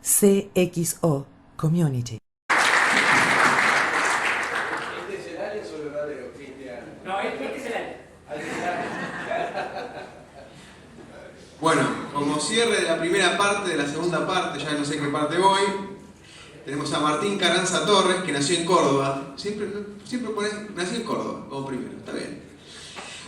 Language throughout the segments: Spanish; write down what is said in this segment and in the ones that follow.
CXO Community. ¿Este es el alias o el verdadero, Cristian? No, este es el alias. Bueno, como cierre de la primera parte, de la segunda parte, ya no sé qué parte voy, tenemos a Martín Carranza Torres, que nació en Córdoba. Siempre pones, nació en Córdoba, como primero, está bien.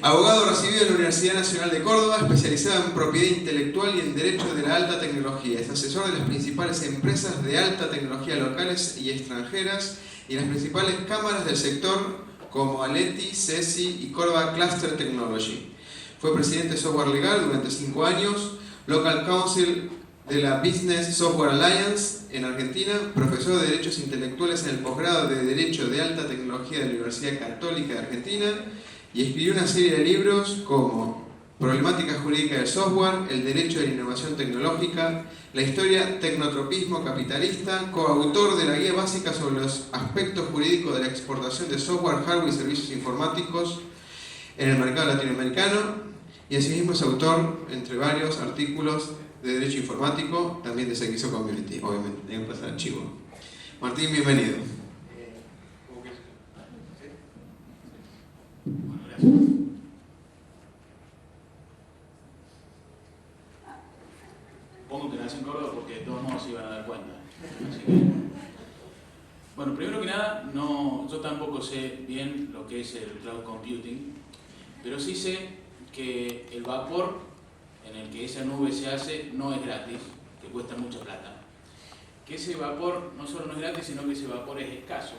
Abogado recibido en la Universidad Nacional de Córdoba, especializado en propiedad intelectual y en derecho de la alta tecnología. Es asesor de las principales empresas de alta tecnología locales y extranjeras y las principales cámaras del sector como Aleti, CESI y Córdoba Cluster Technology. Fue presidente de Software Legal durante 5 años, Local Counsel de la Business Software Alliance en Argentina, profesor de Derechos Intelectuales en el posgrado de Derecho de Alta Tecnología de la Universidad Católica de Argentina, y escribió una serie de libros como Problemática Jurídica del Software, El Derecho de la Innovación Tecnológica, La Historia Tecnotropismo Capitalista, coautor de la Guía Básica sobre los aspectos jurídicos de la exportación de software, hardware y servicios informáticos en el mercado latinoamericano, y asimismo es autor, entre varios artículos, de Derecho Informático, también de CXO Community, obviamente, tengo que pasar al chivo. Martín, bienvenido. Bueno, gracias. Pongo que nací en Córdoba porque de todos modos se iban a dar cuenta. Así que, bueno, primero que nada, yo tampoco sé bien lo que es el cloud computing, pero sí sé que el vapor en el que esa nube se hace no es gratis, que cuesta mucha plata. Que ese vapor no solo no es gratis, sino que ese vapor es escaso.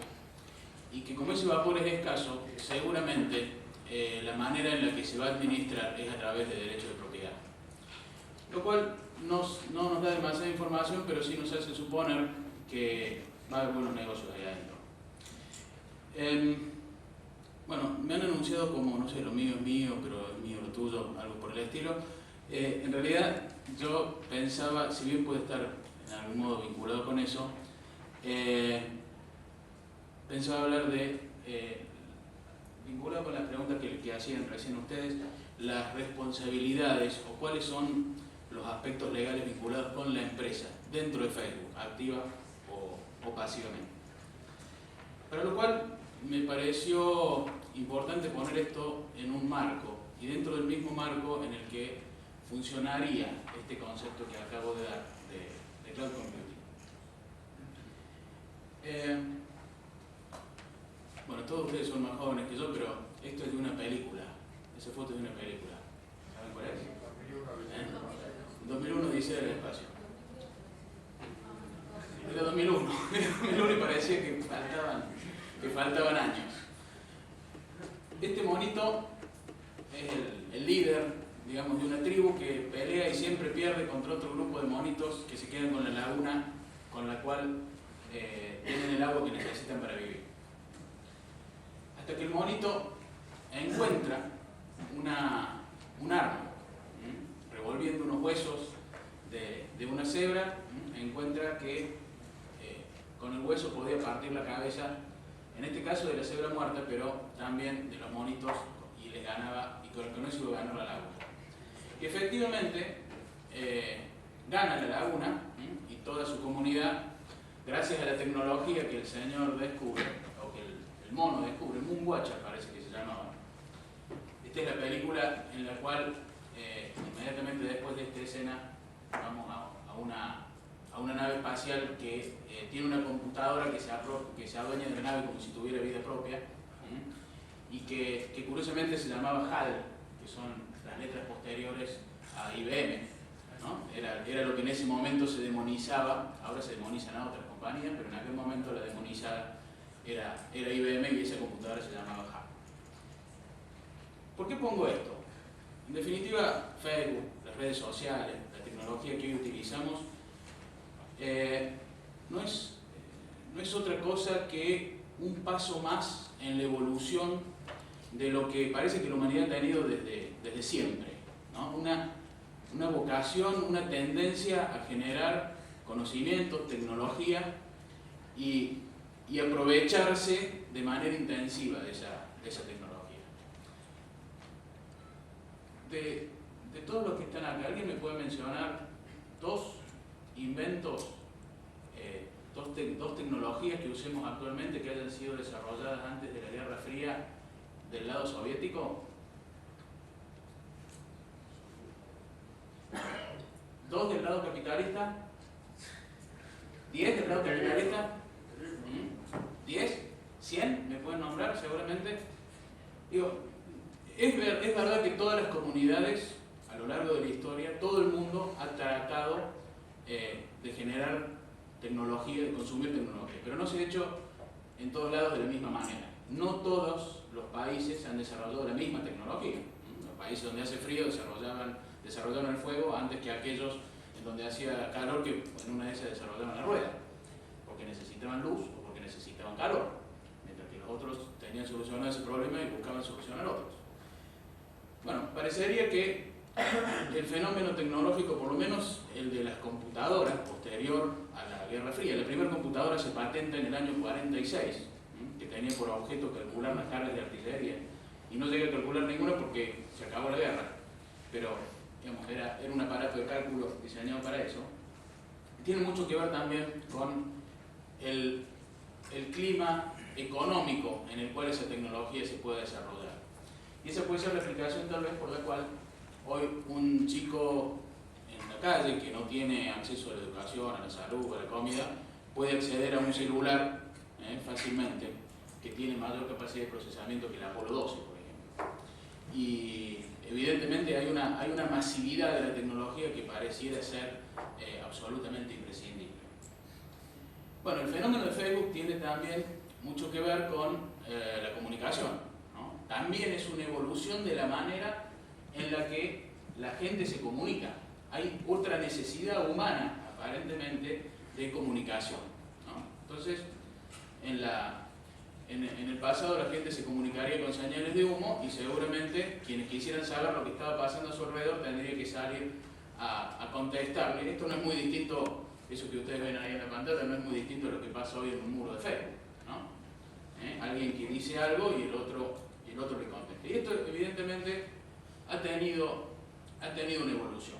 Y que como ese vapor es escaso, seguramente la manera en la que se va a administrar es a través de derechos de propiedad. Lo cual no nos da demasiada información, pero sí nos hace suponer que va a haber buenos negocios ahí adentro. Bueno, me han anunciado como, no sé, lo mío es mío, pero es mío lo tuyo, algo por el estilo. En realidad, yo pensaba, si bien puede estar en algún modo vinculado con eso, pensaba hablar de, vinculado con la pregunta que hacían recién ustedes, las responsabilidades o cuáles son los aspectos legales vinculados con la empresa dentro de Facebook, activa o pasivamente. Para lo cual me pareció importante poner esto en un marco y dentro del mismo marco en el que funcionaría este concepto que acabo de dar de cloud computing. Bueno, todos ustedes son más jóvenes que yo, pero esto es de una película. Esa foto es de una película. ¿Saben cuál es? 2001 Odisea del Espacio. Era 2001. Era 2001 y parecía que faltaban años. Este monito es el líder, digamos, de una tribu que pelea y siempre pierde contra otro grupo de monitos que se quedan con la laguna con la cual tienen el agua que necesitan para vivir. Hasta que el monito encuentra un arma, revolviendo unos huesos de una cebra, encuentra que con el hueso podía partir la cabeza, en este caso de la cebra muerta, pero también de los monitos, y les ganaba, y con eso iba a ganar la laguna. Y efectivamente gana la laguna y toda su comunidad, gracias a la tecnología que el señor descubre, o que el mono descubre, Moonwatcher parece que se llamaba. Esta es la película en la cual inmediatamente después de esta escena vamos a una nave espacial que tiene una computadora que se adueña de la nave como si tuviera vida propia, y que curiosamente se llamaba HAL, que son las letras posteriores a IBM, ¿no? Era lo que en ese momento se demonizaba, ahora se demonizan a otras compañías, pero en aquel momento la demonizada era IBM y esa computadora se llamaba HAL. ¿Por qué pongo esto? En definitiva, Facebook, las redes sociales, la tecnología que hoy utilizamos, no es otra cosa que un paso más en la evolución de lo que parece que la humanidad ha tenido desde siempre, ¿no? Una vocación, una tendencia a generar conocimiento, tecnología y aprovecharse de manera intensiva de esa tecnología. De todos los que están acá, ¿alguien me puede mencionar 2 inventos dos tecnologías que usemos actualmente que hayan sido desarrolladas antes de la Guerra Fría del lado soviético? 2 del lado capitalista, 10 del lado capitalista, 10, 100, me pueden nombrar seguramente. Digo, es verdad que todas las comunidades a lo largo de la historia, todo el mundo ha tratado de generar tecnología, de consumir tecnología, pero no se ha hecho en todos lados de la misma manera. No todos los países han desarrollado la misma tecnología. Los países donde hace frío desarrollaron el fuego antes que aquellos en donde hacía calor, que en una de esas desarrollaban la rueda, porque necesitaban luz o porque necesitaban calor, mientras que los otros tenían solucionado ese problema y buscaban solucionar otros. Bueno, parecería que el fenómeno tecnológico, por lo menos el de las computadoras, posterior a la Guerra Fría, la primera computadora se patenta en el año 46, que tenía por objeto calcular las cargas de artillería, y no llegué a calcular ninguna porque se acabó la guerra, pero digamos, era un aparato de cálculo diseñado para eso. Tiene mucho que ver también con el clima económico en el cual esa tecnología se puede desarrollar. Y esa puede ser la explicación tal vez por la cual hoy un chico en la calle que no tiene acceso a la educación, a la salud, a la comida, puede acceder a un celular fácilmente, que tiene mayor capacidad de procesamiento que el Apolo 12, por ejemplo. Y evidentemente hay una masividad de la tecnología que pareciera ser absolutamente imprescindible. Bueno, el fenómeno de Facebook tiene también mucho que ver con la comunicación, ¿no? También es una evolución de la manera en la que la gente se comunica. Hay otra necesidad humana, aparentemente, de comunicación, ¿no? Entonces, en el pasado la gente se comunicaría con señales de humo y seguramente quienes quisieran saber lo que estaba pasando a su alrededor tendrían que salir a contestarle. Esto no es muy distinto, eso que ustedes ven ahí en la pantalla, no es muy distinto a lo que pasa hoy en un muro de Facebook, ¿no? Alguien que dice algo y el otro le contesta. Y esto evidentemente ha tenido una evolución.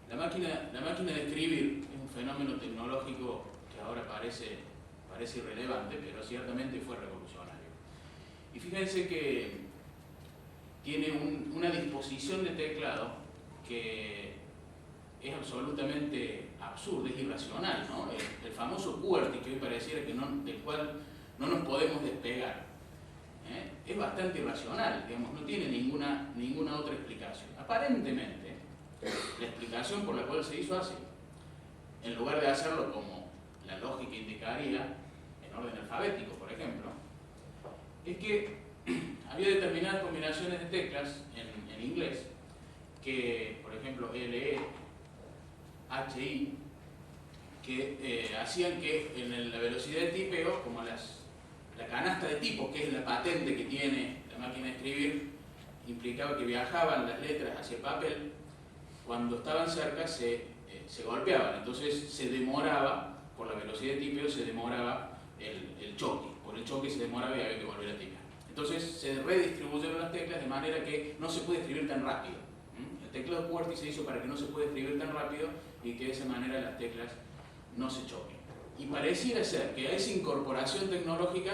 La máquina de escribir es un fenómeno tecnológico que ahora parece irrelevante, pero ciertamente fue revolucionario. Y fíjense que tiene una disposición de teclado que es absolutamente absurda, es irracional, ¿no? El famoso QWERTY, que hoy pareciera del cual no nos podemos despegar, es bastante irracional, digamos, no tiene ninguna otra explicación. Aparentemente, la explicación por la cual se hizo así, en lugar de hacerlo como la lógica indicaría, en orden alfabético, por ejemplo, es que había determinadas combinaciones de teclas en inglés que, por ejemplo, LE, HI, que hacían que en la velocidad de tipeo, como la canasta de tipo, que es la patente que tiene la máquina de escribir, implicaba que viajaban las letras hacia el papel, cuando estaban cerca se golpeaban, entonces se demoraba, por la velocidad de tipeo se demoraba el choque, por el choque se demoraba y había que volver a tipear. Entonces se redistribuyeron las teclas de manera que no se puede escribir tan rápido. El teclado QWERTY se hizo para que no se pueda escribir tan rápido y que de esa manera las teclas no se choquen. Y pareciera ser que a esa incorporación tecnológica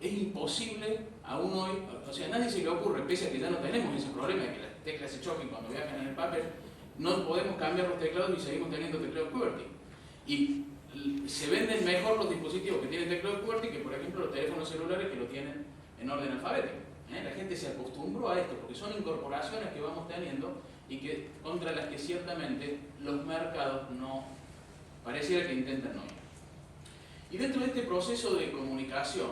es imposible aún hoy, o sea, a nadie se le ocurre, pese a que ya no tenemos ese problema de que las teclas se choquen cuando viajan en el papel, no podemos cambiar los teclados y seguimos teniendo teclados QWERTY. Y se venden mejor los dispositivos que tienen teclado QWERTY que, por ejemplo, los teléfonos celulares que lo tienen en orden alfabético. La gente se acostumbró a esto porque son incorporaciones que vamos teniendo y que, contra las que ciertamente los mercados no pareciera que intentan no ir. Y dentro de este proceso de comunicación,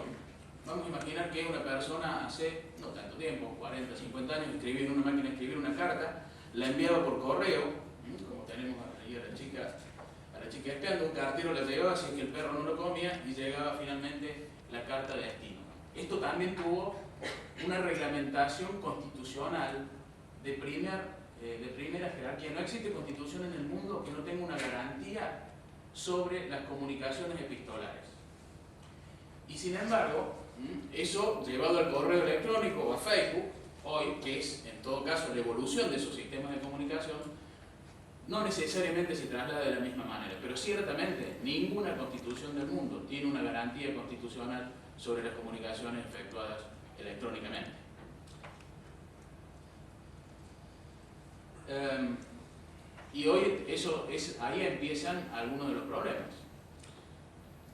vamos a imaginar que una persona hace no tanto tiempo, 40, 50 años, escribía en una máquina de escribir una carta, la enviaba por correo, como tenemos ahí a la chica espiando, un cartero la llevaba si es que el perro no lo comía y llegaba finalmente la carta de destino. Esto también tuvo una reglamentación constitucional de primera jerarquía. No existe constitución en el mundo que no tenga una garantía sobre las comunicaciones epistolares. Y sin embargo, eso llevado al correo electrónico o a Facebook, hoy, que es en todo caso la evolución de esos sistemas de comunicación, no necesariamente se traslada de la misma manera, pero ciertamente ninguna constitución del mundo tiene una garantía constitucional sobre las comunicaciones efectuadas electrónicamente. Y hoy ahí empiezan algunos de los problemas.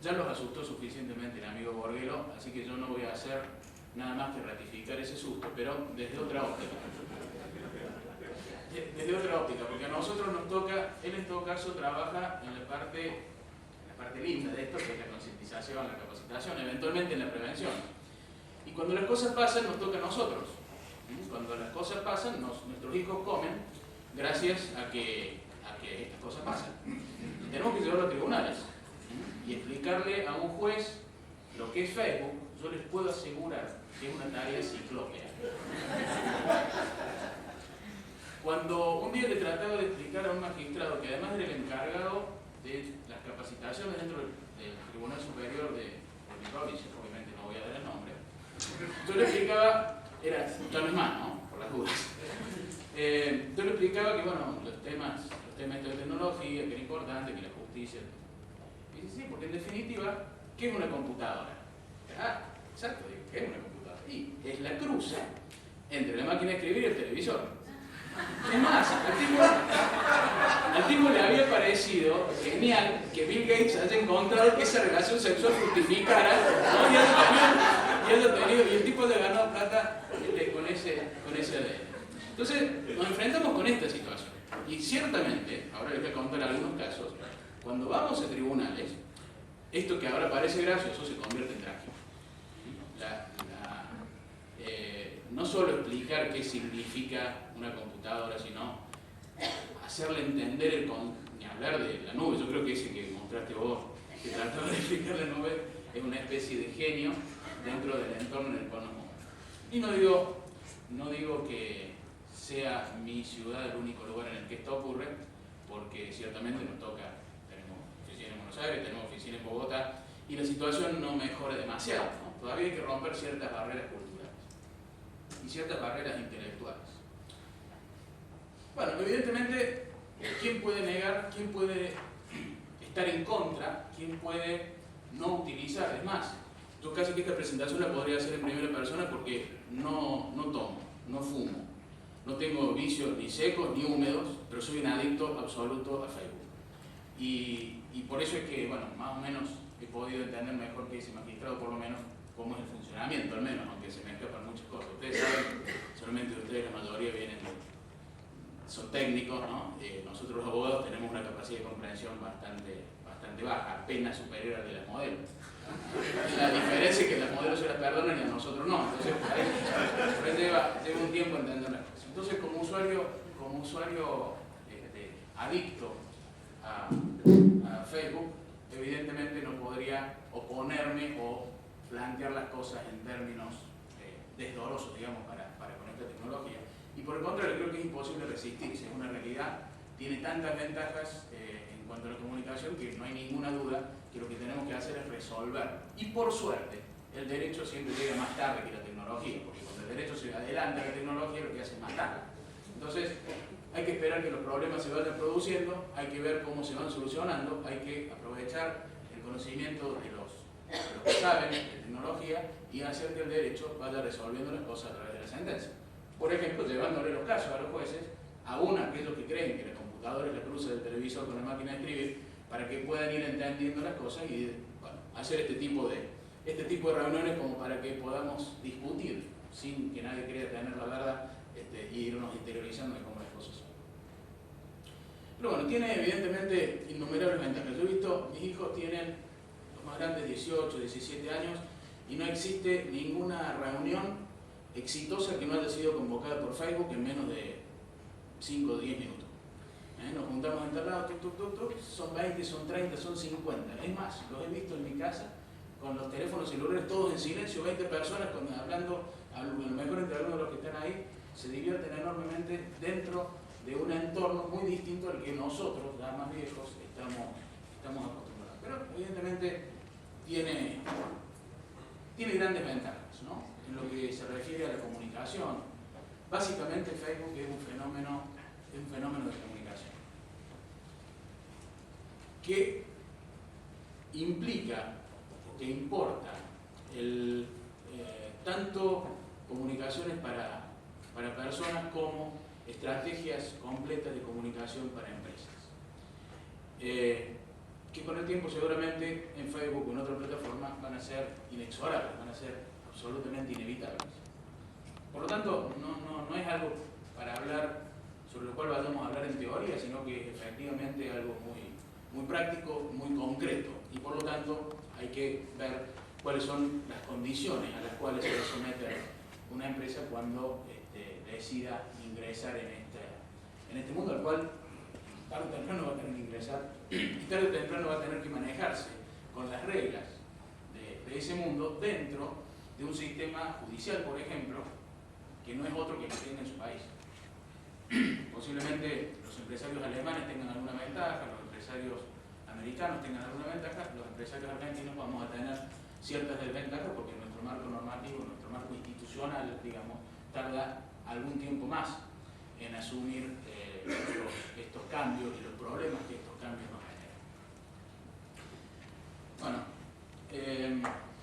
Ya los asustó suficientemente el amigo Borguelo, así que yo no voy a hacer nada más que ratificar ese susto, pero desde otra óptica. Desde otra óptica, porque a nosotros nos toca, él en todo caso trabaja en la parte linda de esto, que es la concientización, la capacitación, eventualmente en la prevención. Y cuando las cosas pasan, nos toca a nosotros. Cuando las cosas pasan, nuestros hijos comen gracias a que estas cosas pasan. Y tenemos que llevarlo a tribunales y explicarle a un juez lo que es Facebook. Yo les puedo asegurar que es una tarea ciclópea. Cuando un día le trataba de explicar a un magistrado que además era el encargado de las capacitaciones dentro del Tribunal Superior de mi provincia, obviamente no voy a dar el nombre, yo le explicaba, ya no es más, ¿no? Por las dudas. Yo le explicaba que, bueno, los temas de tecnología, que era importante, que la justicia. Y dice, sí, porque en definitiva, ¿qué es una computadora? Ah, exacto, ¿qué es una computadora? Y es la cruza entre la máquina de escribir y el televisor. Es más, al tipo le había parecido genial que Bill Gates haya encontrado que esa relación sexual fructificara, ¿no? Y el tipo le ganó plata con ese ADN. Entonces, nos enfrentamos con esta situación. Y ciertamente, ahora les voy a contar algunos casos, cuando vamos a tribunales, esto que ahora parece gracioso se convierte en trágico. No solo explicar qué significa una computadora, sino hacerle entender ni hablar de la nube. Yo creo que ese que mostraste vos, que trataba de explicar la nube, es una especie de genio dentro del entorno en el cual nos movemos. Y no digo que sea mi ciudad el único lugar en el que esto ocurre, porque ciertamente nos toca, tenemos oficina en Buenos Aires, tenemos oficina en Bogotá, y la situación no mejora demasiado, ¿no? Todavía hay que romper ciertas barreras culturales y ciertas barreras intelectuales. Bueno, evidentemente, ¿quién puede negar? ¿Quién puede estar en contra? ¿Quién puede no utilizar? Es más, yo casi que esta presentación la podría hacer en primera persona porque no tomo, no fumo, no tengo vicios ni secos ni húmedos, pero soy un adicto absoluto a Facebook. Y por eso es que, bueno, más o menos he podido entender mejor que ese magistrado, por lo menos, cómo es el funcionamiento, al menos, aunque se me escapan muchas cosas. Ustedes saben, solamente ustedes, la mayoría son técnicos, ¿no? Nosotros los abogados tenemos una capacidad de comprensión bastante baja, apenas superior a la de las modelos. La diferencia es que las modelos se las perdonan y a nosotros no. Entonces, por ahí lleva un tiempo entender las cosas. Entonces, como usuario adicto a Facebook, evidentemente no podría oponerme o plantear las cosas en términos desdorosos, digamos, para con esta tecnología. Y por el contrario, creo que es imposible resistirse. Es una realidad, tiene tantas ventajas en cuanto a la comunicación que no hay ninguna duda que lo que tenemos que hacer es resolver. Y por suerte, el derecho siempre llega más tarde que la tecnología, porque cuando el derecho se adelanta a la tecnología, lo que hace es matarla. Entonces, hay que esperar que los problemas se vayan produciendo, hay que ver cómo se van solucionando, hay que aprovechar el conocimiento de los que saben de tecnología y hacer que el derecho vaya resolviendo las cosas a través de la sentencia. Por ejemplo, llevándole los casos a los jueces, aún aquellos que creen que la computadora es la cruza del televisor con la máquina de escribir, para que puedan ir entendiendo las cosas y hacer este tipo de reuniones como para que podamos discutir sin que nadie crea tener la verdad y irnos interiorizando de cómo las cosas son. Pero bueno, tiene evidentemente innumerables ventajas. Yo he visto, mis hijos tienen, los más grandes, 18, 17 años, y no existe ninguna reunión exitosa que no haya sido convocada por Facebook en menos de 5 o 10 minutos. Nos juntamos en tal lado, son 20, son 30, son 50. Es más, los he visto en mi casa con los teléfonos celulares todos en silencio, 20 personas hablando, a lo mejor entre algunos de los que están ahí, se divierten enormemente dentro de un entorno muy distinto al que nosotros, ya más viejos, estamos acostumbrados. Pero evidentemente tiene grandes ventajas, ¿no? En lo que se refiere a la comunicación. Básicamente Facebook es un fenómeno de comunicación. que implica o que importa tanto comunicaciones para personas como estrategias completas de comunicación para empresas. Que con el tiempo seguramente en Facebook o en otras plataformas van a ser inexorables, van a ser absolutamente inevitables. Por lo tanto, no es algo para hablar sobre lo cual vayamos a hablar en teoría, sino que es efectivamente algo muy práctico, muy concreto, y por lo tanto hay que ver cuáles son las condiciones a las cuales se va a someter una empresa cuando decida ingresar en este mundo al cual tarde o temprano va a tener que ingresar y tarde o temprano va a tener que manejarse con las reglas de ese mundo dentro de un sistema judicial, por ejemplo, que no es otro que el que tiene en su país. Posiblemente los empresarios alemanes tengan alguna ventaja, los empresarios americanos tengan alguna ventaja, los empresarios argentinos vamos a tener ciertas desventajas porque nuestro marco normativo, nuestro marco institucional, digamos, tarda algún tiempo más en asumir estos cambios y los problemas que estos cambios nos generan. Bueno,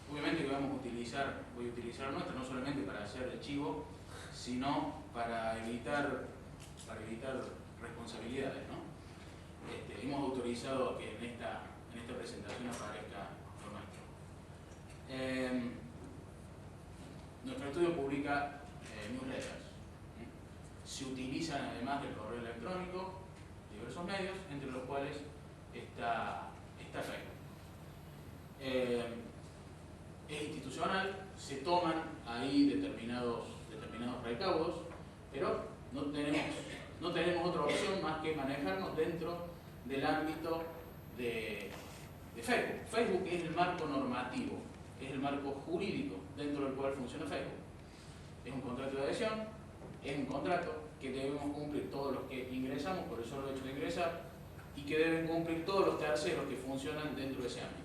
obviamente que voy a utilizar nuestra no solamente para hacer el chivo, sino para evitar responsabilidades, ¿no? Hemos autorizado que en esta presentación aparezca lo nuestro. Nuestro estudio publica newsletters. Se utilizan además del correo electrónico diversos medios, entre los cuales está Facebook. Es institucional, se toman ahí determinados recaudos, pero no tenemos otra opción más que manejarnos dentro del ámbito de Facebook. Facebook es el marco normativo, es el marco jurídico dentro del cual funciona Facebook. Es un contrato de adhesión, es un contrato que debemos cumplir todos los que ingresamos por el solo hecho de ingresar y que deben cumplir todos los terceros que funcionan dentro de ese ámbito.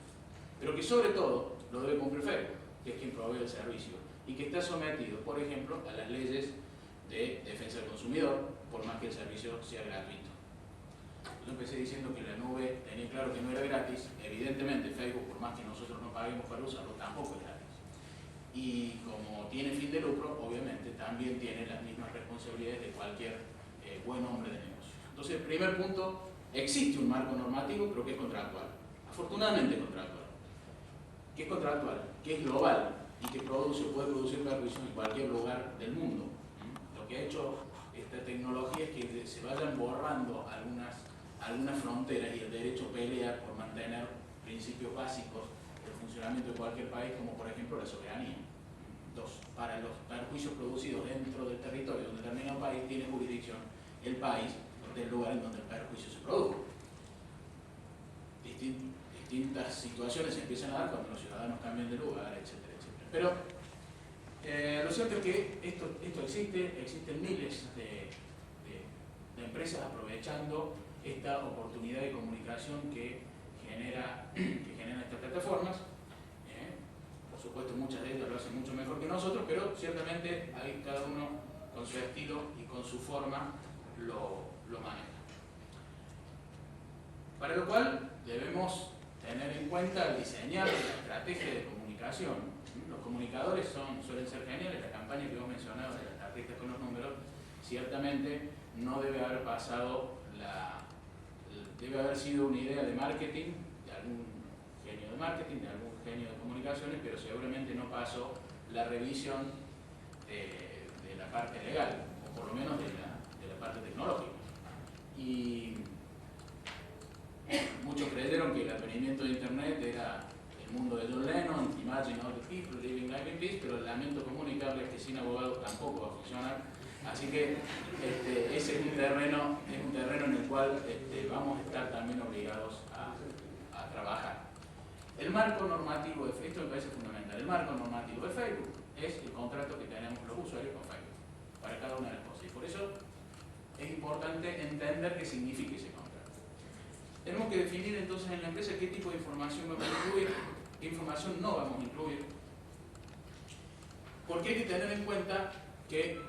Pero que sobre todo lo debe cumplir Facebook, que es quien provee el servicio y que está sometido, por ejemplo, a las leyes de defensa del consumidor, por más que el servicio sea gratuito. Yo empecé diciendo que la nube tenía claro que no era gratis. Evidentemente Facebook, por más que nosotros no paguemos para usarlo, tampoco es gratis. Y como tiene fin de lucro, obviamente también tiene las mismas responsabilidades de cualquier buen hombre de negocios. Entonces, el primer punto, existe un marco normativo, pero que es contractual. Afortunadamente contractual. Que es contractual, que es global y que produce o puede producir perjuicios en cualquier lugar del mundo. Lo que ha hecho esta tecnología es que se vayan borrando algunas fronteras y el derecho pelea por mantener principios básicos del funcionamiento de cualquier país, como por ejemplo la soberanía. Dos, para los perjuicios producidos dentro del territorio de un determinado país tiene jurisdicción el país del lugar en donde el perjuicio se produjo. Distintas situaciones se empiezan a dar cuando los ciudadanos cambian de lugar, etcétera, etcétera. Pero lo cierto es que esto existen miles de empresas aprovechando esta oportunidad de comunicación que generan estas plataformas. Por supuesto, muchas de ellas lo hacen mucho mejor que nosotros, pero ciertamente ahí cada uno con su estilo y con su forma lo maneja. Para lo cual debemos tener en cuenta al diseñar la estrategia de comunicación. Los comunicadores suelen ser geniales. La campaña que vos mencionabas de las tarjetas con los números, ciertamente no debe haber pasado debe haber sido una idea de marketing, de algún genio de marketing, de algún genio de comunicaciones, pero seguramente no pasó la revisión de la parte legal, o por lo menos de la parte tecnológica. Y muchos creyeron que el advenimiento de Internet era el mundo de John Lennon, Imagine all the people living life in peace, pero lamento comunicarles que sin abogados tampoco va a funcionar. Así que ese es un terreno en el cual vamos a estar también obligados a trabajar. El marco normativo de Facebook, esto me parece fundamental, el marco normativo de Facebook es el contrato que tenemos los usuarios con Facebook para cada una de las cosas. Y por eso es importante entender qué significa ese contrato. Tenemos que definir entonces en la empresa qué tipo de información vamos a incluir, qué información no vamos a incluir. Porque hay que tener en cuenta que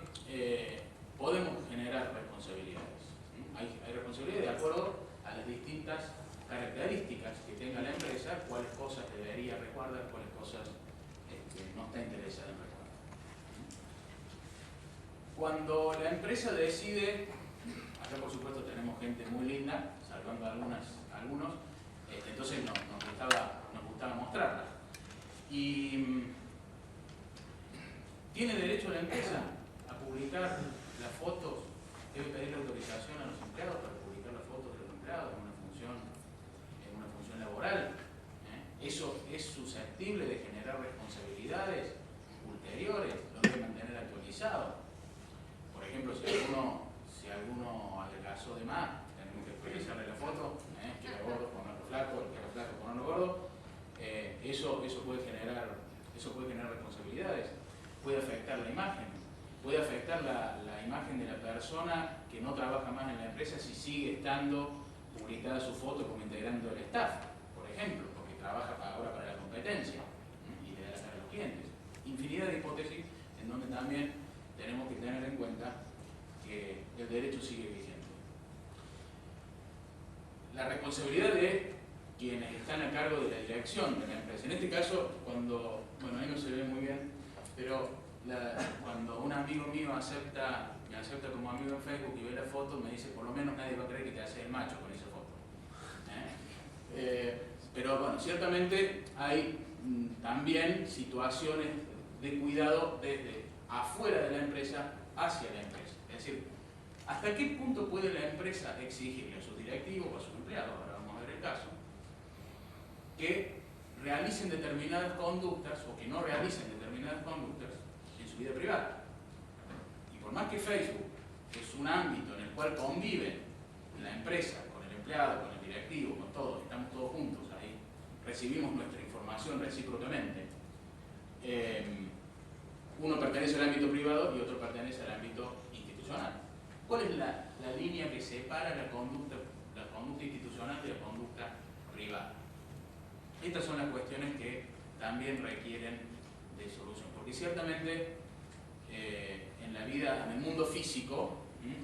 podemos generar responsabilidades. Hay responsabilidades de acuerdo a las distintas características características que tenga la empresa, cuáles cosas debería resguardar, cuáles cosas no está interesada en resguardar. Cuando la empresa decide, acá por supuesto tenemos gente muy linda, salvando algunos, entonces nos gustaba mostrarla. Y ¿tiene derecho la empresa a publicar las fotos? ¿Debe pedir autorización a los empleados para publicar las fotos de los empleados en una función laboral? ¿Eso es susceptible de generar responsabilidades ulteriores? ¿Lo debe mantener actualizado? Por ejemplo, si alguno adelgazó de más, tenemos que actualizarle la foto, que era gordo, ponerlo flaco, el que era flaco, ponerlo gordo. Eso puede generar responsabilidades. Puede afectar la imagen. Puede afectar la imagen de la persona que no trabaja más en la empresa si sigue estando publicada su foto como integrante del staff, por ejemplo, porque trabaja ahora para la competencia y le da la cara a los clientes. Infinidad de hipótesis en donde también tenemos que tener en cuenta que el derecho sigue vigente. La responsabilidad de quienes están a cargo de la dirección de la empresa. En este caso, ahí no se ve muy bien, pero cuando un amigo mío me acepta como amigo en Facebook y ve la foto, me dice, por lo menos nadie va a creer que te haces el macho con esa foto. Pero bueno, ciertamente hay también situaciones de cuidado desde afuera de la empresa hacia la empresa. Es decir, ¿hasta qué punto puede la empresa exigirle a sus directivos o a sus empleados, ahora vamos a ver el caso, que realicen determinadas conductas o que no realicen determinadas conductas en su vida privada? Y por más que Facebook es un ámbito en el cual conviven la empresa con el empleado, con el directivo, con todos, estamos todos juntos ahí, recibimos nuestra información recíprocamente, uno pertenece al ámbito privado y otro pertenece al ámbito institucional. ¿Cuál es la línea que separa la conducta institucional de la conducta privada? Estas son las cuestiones que también requieren de solución, porque ciertamente en la vida, en el mundo físico,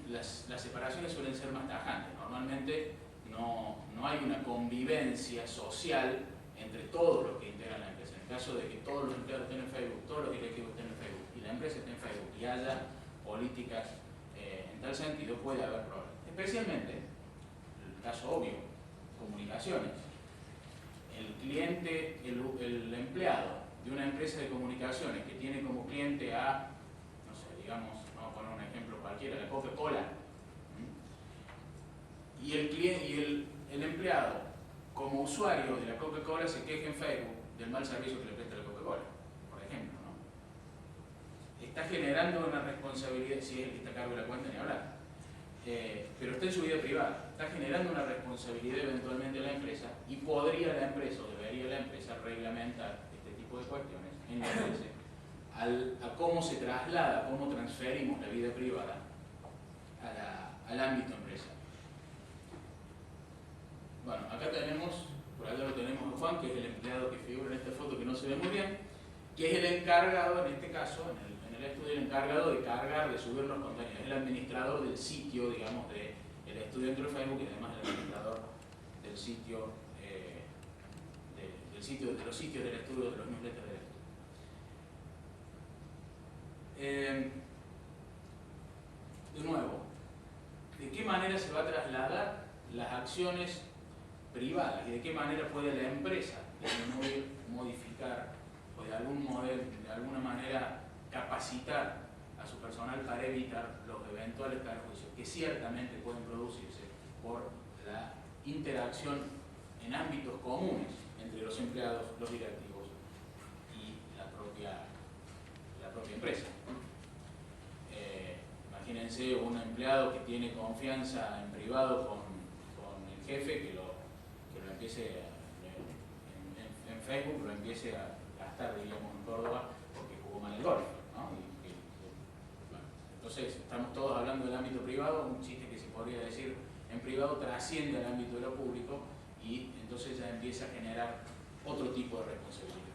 las separaciones suelen ser más tajantes. Normalmente no hay una convivencia social entre todos los que integran la empresa. En el caso de que todos los empleados estén en Facebook, todos los directivos estén en Facebook y la empresa esté en Facebook y haya políticas en tal sentido, puede haber problemas. Especialmente, el caso obvio, comunicaciones. El cliente, el empleado de una empresa de comunicaciones que tiene como cliente a, no sé, digamos, vamos a poner un ejemplo cualquiera, la Coca-Cola, y el empleado como usuario de la Coca-Cola se queja en Facebook del mal servicio que le presta la Coca-Cola, por ejemplo, ¿no? Está generando una responsabilidad, si es el que está a cargo de la cuenta, ni hablar. Pero está en su vida privada, está generando una responsabilidad eventualmente a la empresa y podría la empresa o debería la empresa reglamentar este tipo de cuestiones en lo que hace a cómo se traslada, cómo transferimos la vida privada al ámbito empresarial. Bueno, acá tenemos, por allá lo tenemos a Juan, que es el empleado que figura en esta foto que no se ve muy bien, que es el encargado, en este caso, en el estudio, el encargado de cargar, de subir los contenidos, es el administrador del sitio, digamos, del estudio dentro de Facebook y además el administrador del sitio, de los sitios del estudio, de los newsletters del estudio. De nuevo, ¿de qué manera se va a trasladar las acciones privadas y de qué manera puede la empresa disminuir, modificar o de alguna manera capacitar a su personal para evitar los eventuales perjuicios que ciertamente pueden producirse por la interacción en ámbitos comunes entre los empleados, los directivos y la propia empresa? Imagínense un empleado que tiene confianza en privado con el jefe, que lo empiece en Facebook, lo empiece a gastar, diríamos, en Córdoba porque jugó mal el golf, ¿no? Bueno, entonces estamos todos hablando del ámbito privado, un chiste que se podría decir en privado trasciende al ámbito de lo público y entonces ya empieza a generar otro tipo de responsabilidades.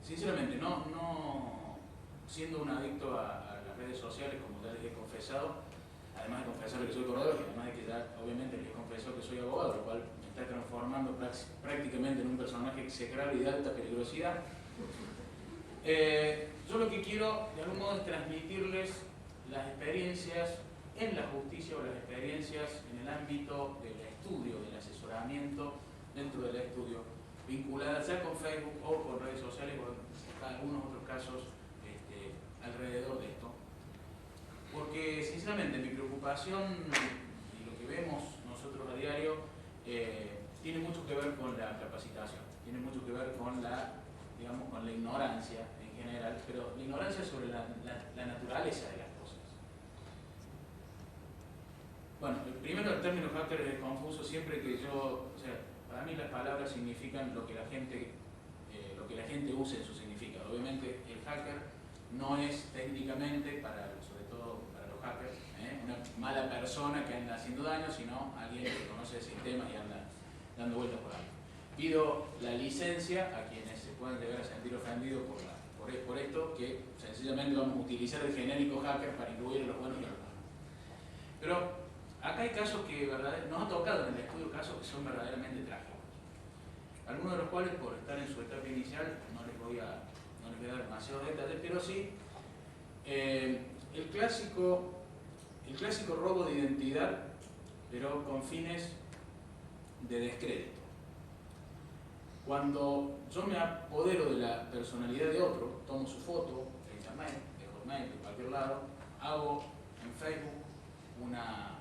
sinceramente, no siendo un adicto a las redes sociales, como ya les he confesado, además de confesar que soy corredor y además de que ya obviamente les he confesado que soy abogado, lo cual me está transformando prácticamente en un personaje execrable y de alta peligrosidad. Yo lo que quiero de algún modo es transmitirles las experiencias en la justicia o las experiencias en el ámbito del estudio, del asesoramiento dentro del estudio, vinculadas ya con Facebook o con redes sociales o en algunos otros casos alrededor de esto. Porque sinceramente mi preocupación y lo que vemos nosotros a diario tiene mucho que ver con la capacitación, tiene mucho que ver con la, digamos, con la ignorancia en general, pero la ignorancia sobre la naturaleza de las cosas. Bueno, primero el término hacker es confuso siempre que yo, o sea, para mí las palabras significan lo que la gente usa en su significado. Obviamente el hacker no es técnicamente, sobre todo para los hackers, una mala persona que anda haciendo daño, sino alguien que conoce el sistema y anda dando vueltas por ahí. Pido la licencia a quienes se puedan llegar a sentir ofendidos por esto, que sencillamente vamos a utilizar el genérico hacker para incluir a los buenos y a los malos. Pero acá hay casos que nos ha tocado en el estudio casos que son verdaderamente trágicos. Algunos de los cuales, por estar en su etapa inicial, no les voy a dar demasiados detalles, pero sí el clásico robo de identidad, pero con fines de descrédito. Cuando yo me apodero de la personalidad de otro, tomo su foto de internet, de Hotmail, de cualquier lado, hago en Facebook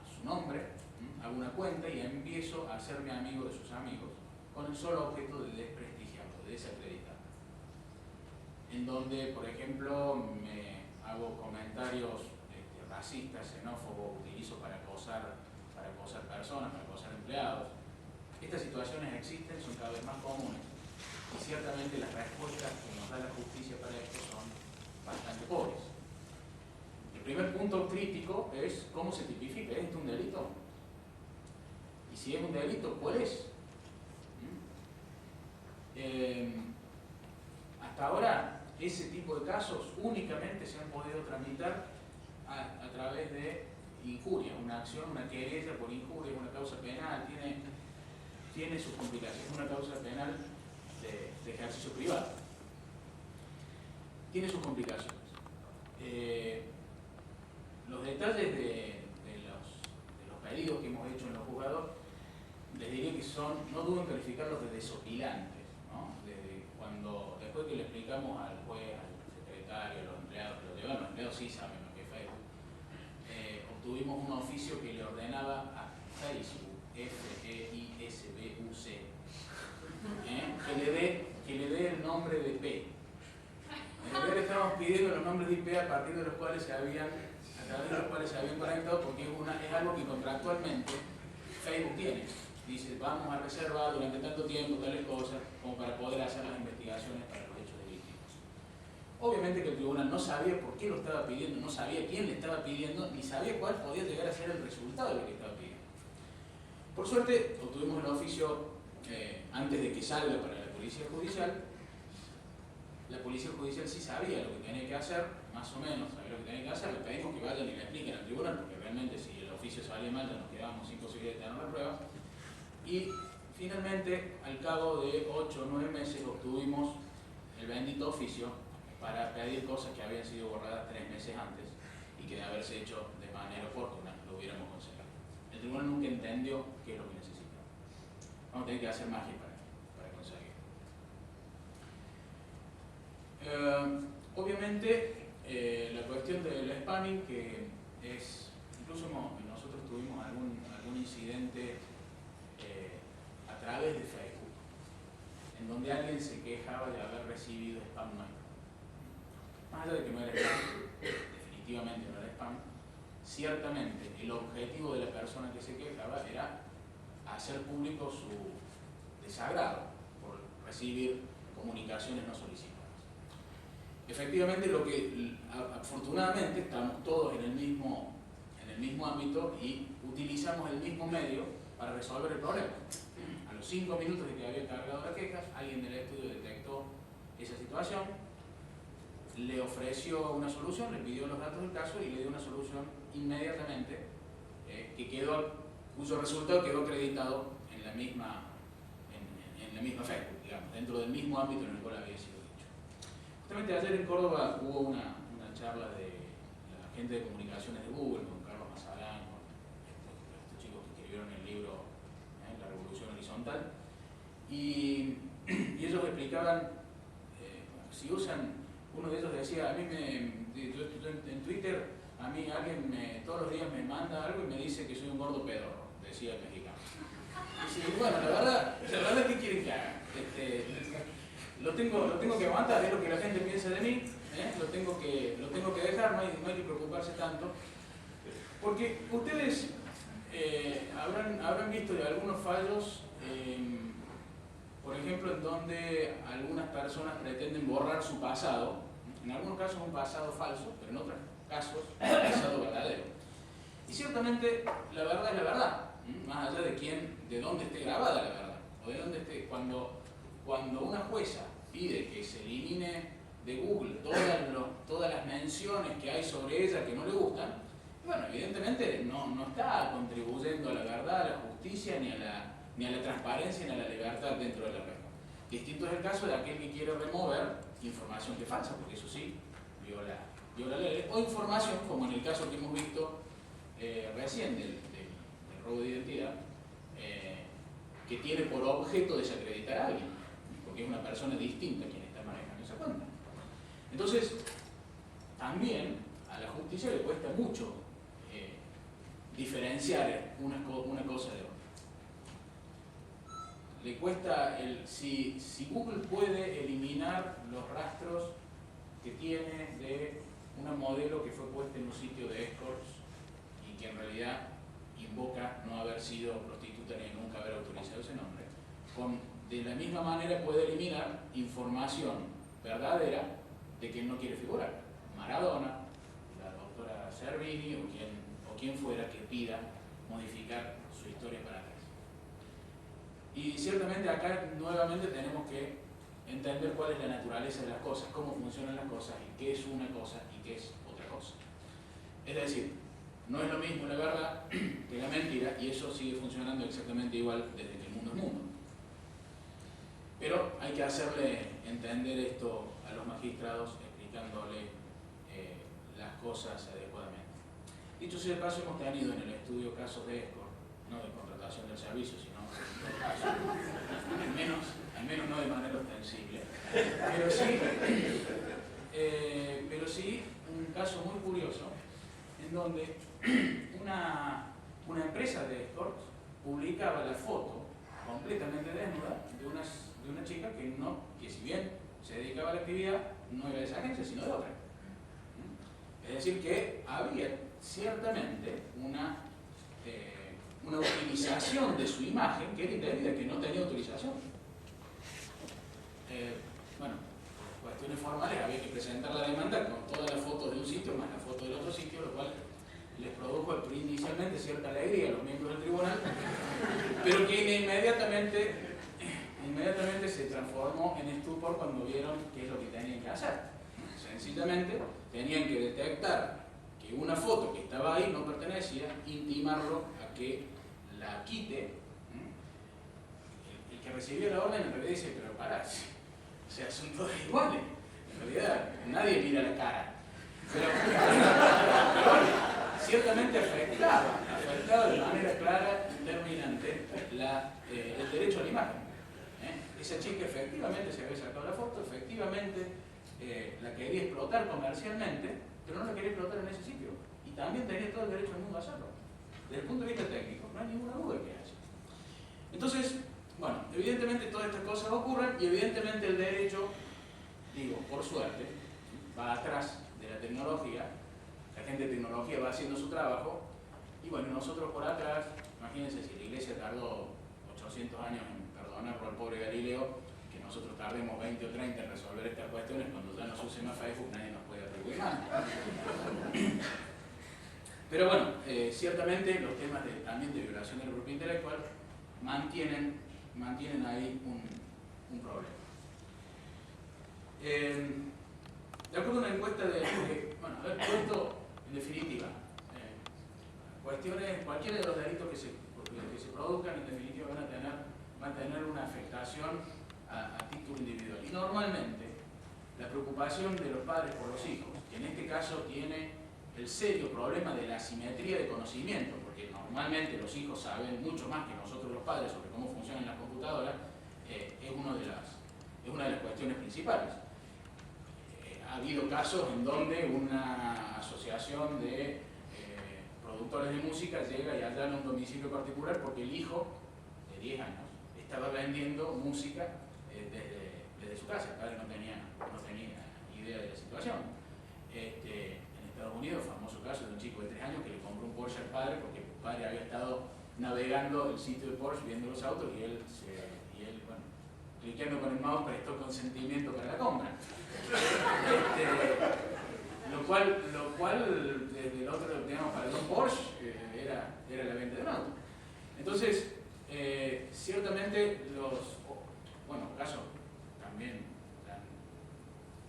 su nombre, hago una cuenta y empiezo a hacerme amigo de sus amigos con el solo objeto de desprestigiarlo, de desacreditarlo. En donde, por ejemplo, me hago comentarios racistas, xenófobos, utilizo para acosar personas, para acosar empleados. Estas situaciones existen, son cada vez más comunes y ciertamente las respuestas que nos da la justicia para esto son bastante pobres. El primer punto crítico es cómo se tipifica. ¿Es esto un delito? Y si es un delito, ¿cuál es? Hasta ahora, ese tipo de casos únicamente se han podido tramitar a través de injuria, una acción, una querella por injuria, una causa penal, tiene sus complicaciones, una causa penal de ejercicio privado. Tiene sus complicaciones. Los detalles de los pedidos que hemos hecho en los juzgados, les diría que no duden en calificarlos de desopilantes, ¿no? Después que le explicamos al juez, al secretario, a los empleados, que lo llevan, los empleados sí saben lo que es Facebook, obtuvimos un oficio que le ordenaba a Facebook, F-E-I-S-B-U-C, que le dé el nombre de IP. En realidad le estamos pidiendo los nombres de IP a partir de los cuales se habían conectado, porque es algo que contractualmente Facebook tiene. Dice, vamos a reservar durante tanto tiempo tales cosas como para poder hacer las investigaciones para los hechos de víctimas. Obviamente que el tribunal no sabía por qué lo estaba pidiendo, no sabía quién le estaba pidiendo, ni sabía cuál podía llegar a ser el resultado de lo que estaba pidiendo. Por suerte, obtuvimos el oficio antes de que salga para la Policía Judicial. La Policía Judicial sí sabía lo que tenía que hacer, más o menos sabía lo que tenía que hacer. Le pedimos que vayan y le expliquen al tribunal, porque realmente si el oficio salía mal, ya nos quedábamos sin posibilidad de tener la prueba. Y finalmente, al cabo de 8 o 9 meses, obtuvimos el bendito oficio para pedir cosas que habían sido borradas 3 meses antes y que de haberse hecho de manera oportuna lo hubiéramos conseguido. El tribunal nunca entendió qué es lo que necesitaba. Vamos a tener que hacer magia para conseguirlo. Obviamente, la cuestión del spamming, que es, incluso nosotros tuvimos algún incidente a través de Facebook, en donde alguien se quejaba de haber recibido spam nuevo. Más allá de que no era spam, definitivamente no era spam, ciertamente el objetivo de la persona que se quejaba era hacer público su desagrado por recibir comunicaciones no solicitadas. Efectivamente, afortunadamente estamos todos en el mismo ámbito y utilizamos el mismo medio para resolver el problema. A los 5 minutos de que había cargado la queja, alguien del estudio detectó esa situación, le ofreció una solución, le pidió los datos del caso y le dio una solución inmediatamente cuyo resultado quedó acreditado en la misma Facebook, digamos, dentro del mismo ámbito en el cual había sido dicho. Justamente ayer en Córdoba hubo una charla de la gente de comunicaciones de Google, con Carlos Mazarán, con estos chicos que escribieron el libro La Revolución Horizontal, y ellos explicaban, si usan, uno de ellos decía, yo en Twitter, a mí alguien todos los días me manda algo y me dice que soy un gordo pedorro, decía el mexicano. Y dice, bueno, la verdad, ¿qué quieren que haga? Lo tengo que aguantar, es lo que la gente piensa de mí, lo tengo que dejar, no hay que preocuparse tanto. Porque ustedes habrán visto de algunos fallos, por ejemplo, en donde algunas personas pretenden borrar su pasado, en algunos casos un pasado falso, pero en otros casos un pasado verdadero. Y ciertamente la verdad es la verdad, más allá de dónde esté grabada la verdad, o de dónde esté. Cuando una jueza pide que se elimine de Google todas las menciones que hay sobre ella que no le gustan, bueno, evidentemente no está contribuyendo a la verdad, a la justicia, ni a la transparencia, ni a la libertad dentro de la red. Distinto es el caso de aquel que quiere remover información que es falsa, porque eso sí, viola la ley, o información, como en el caso que hemos visto recién del robo de identidad, que tiene por objeto desacreditar a alguien, porque es una persona distinta quien está manejando esa cuenta. Entonces, también a la justicia le cuesta mucho diferenciar una cosa de otra. Le cuesta si Google puede eliminar los rastros que tiene de una modelo que fue puesta en un sitio de escorts y que en realidad invoca no haber sido prostituta ni nunca haber autorizado ese nombre, de la misma manera puede eliminar información verdadera de quien no quiere figurar. Maradona, la doctora Servini o quien fuera que pida modificar su historia para atrás. Y ciertamente acá nuevamente tenemos que entender cuál es la naturaleza de las cosas, cómo funcionan las cosas y qué es una cosa y qué es otra cosa. Es decir, no es lo mismo la verdad que la mentira, y eso sigue funcionando exactamente igual desde que el mundo es mundo. Pero hay que hacerle entender esto a los magistrados, explicándole las cosas adecuadamente. Dicho sea de paso, hemos tenido en el estudio casos de escort, no de contratación del servicio, sino en todo caso, al menos no de manera ostensible, pero sí un caso muy curioso en donde una empresa de escorts publicaba la foto completamente desnuda de una chica que si bien se dedicaba a la actividad, no era de esa agencia, sino de otra. Es decir, que había ciertamente una utilización de su imagen que era indebida, que no tenía autorización. Bueno, por cuestiones formales había que presentar la demanda con todas las fotos de un sitio más la foto del otro sitio, lo cual les produjo inicialmente cierta alegría a los miembros del tribunal, pero que inmediatamente se transformó en estupor cuando vieron qué es lo que tenían que hacer. Sencillamente tenían que detectar que una foto que estaba ahí no pertenecía, intimarlo a que la quite. El que recibía la orden en realidad dice, pero pará, o sea, son todos iguales. En realidad nadie mira la cara. Pero ciertamente afectaba de manera clara y determinante el derecho a la imagen. Esa chica efectivamente se había sacado la foto, efectivamente la quería explotar comercialmente, pero no la quería explotar en ese sitio. Y también tenía todo el derecho del mundo a hacerlo. Desde el punto de vista técnico, no hay ninguna duda que haya. Entonces, bueno, evidentemente todas estas cosas ocurren y evidentemente el derecho, digo, por suerte, va atrás de la tecnología. La gente de tecnología va haciendo su trabajo y bueno, nosotros por atrás, imagínense si la iglesia tardó 800 años en perdonarlo al pobre Galileo, que nosotros tardemos 20 o 30 en resolver estas cuestiones, cuando ya no se use más Facebook nadie nos puede atribuir nada. Pero bueno, ciertamente los temas también de violación de la propiedad intelectual mantienen ahí un problema. De acuerdo a una encuesta bueno, a ver, esto en definitiva, cuestiones, cualquiera de los delitos que se produzcan, en definitiva van a tener una afectación a título individual. Y normalmente, la preocupación de los padres por los hijos, que en este caso tiene el serio problema de la asimetría de conocimiento, porque normalmente los hijos saben mucho más que nosotros los padres sobre cómo funcionan las computadoras, es una de las cuestiones principales. Ha habido casos en donde una asociación de productores de música llega y allana un domicilio particular porque el hijo de 10 años estaba vendiendo música desde su casa. El padre no tenía idea de la situación. En Estados Unidos, famoso caso de un chico de 3 años que le compró un Porsche al padre porque el padre había estado navegando el sitio de Porsche viendo los autos y él bueno, cliqueando con el mouse prestó consentimiento para la compra. Lo cual desde el otro, digamos, para un Porsche era la venta de un auto. Entonces, ciertamente casos también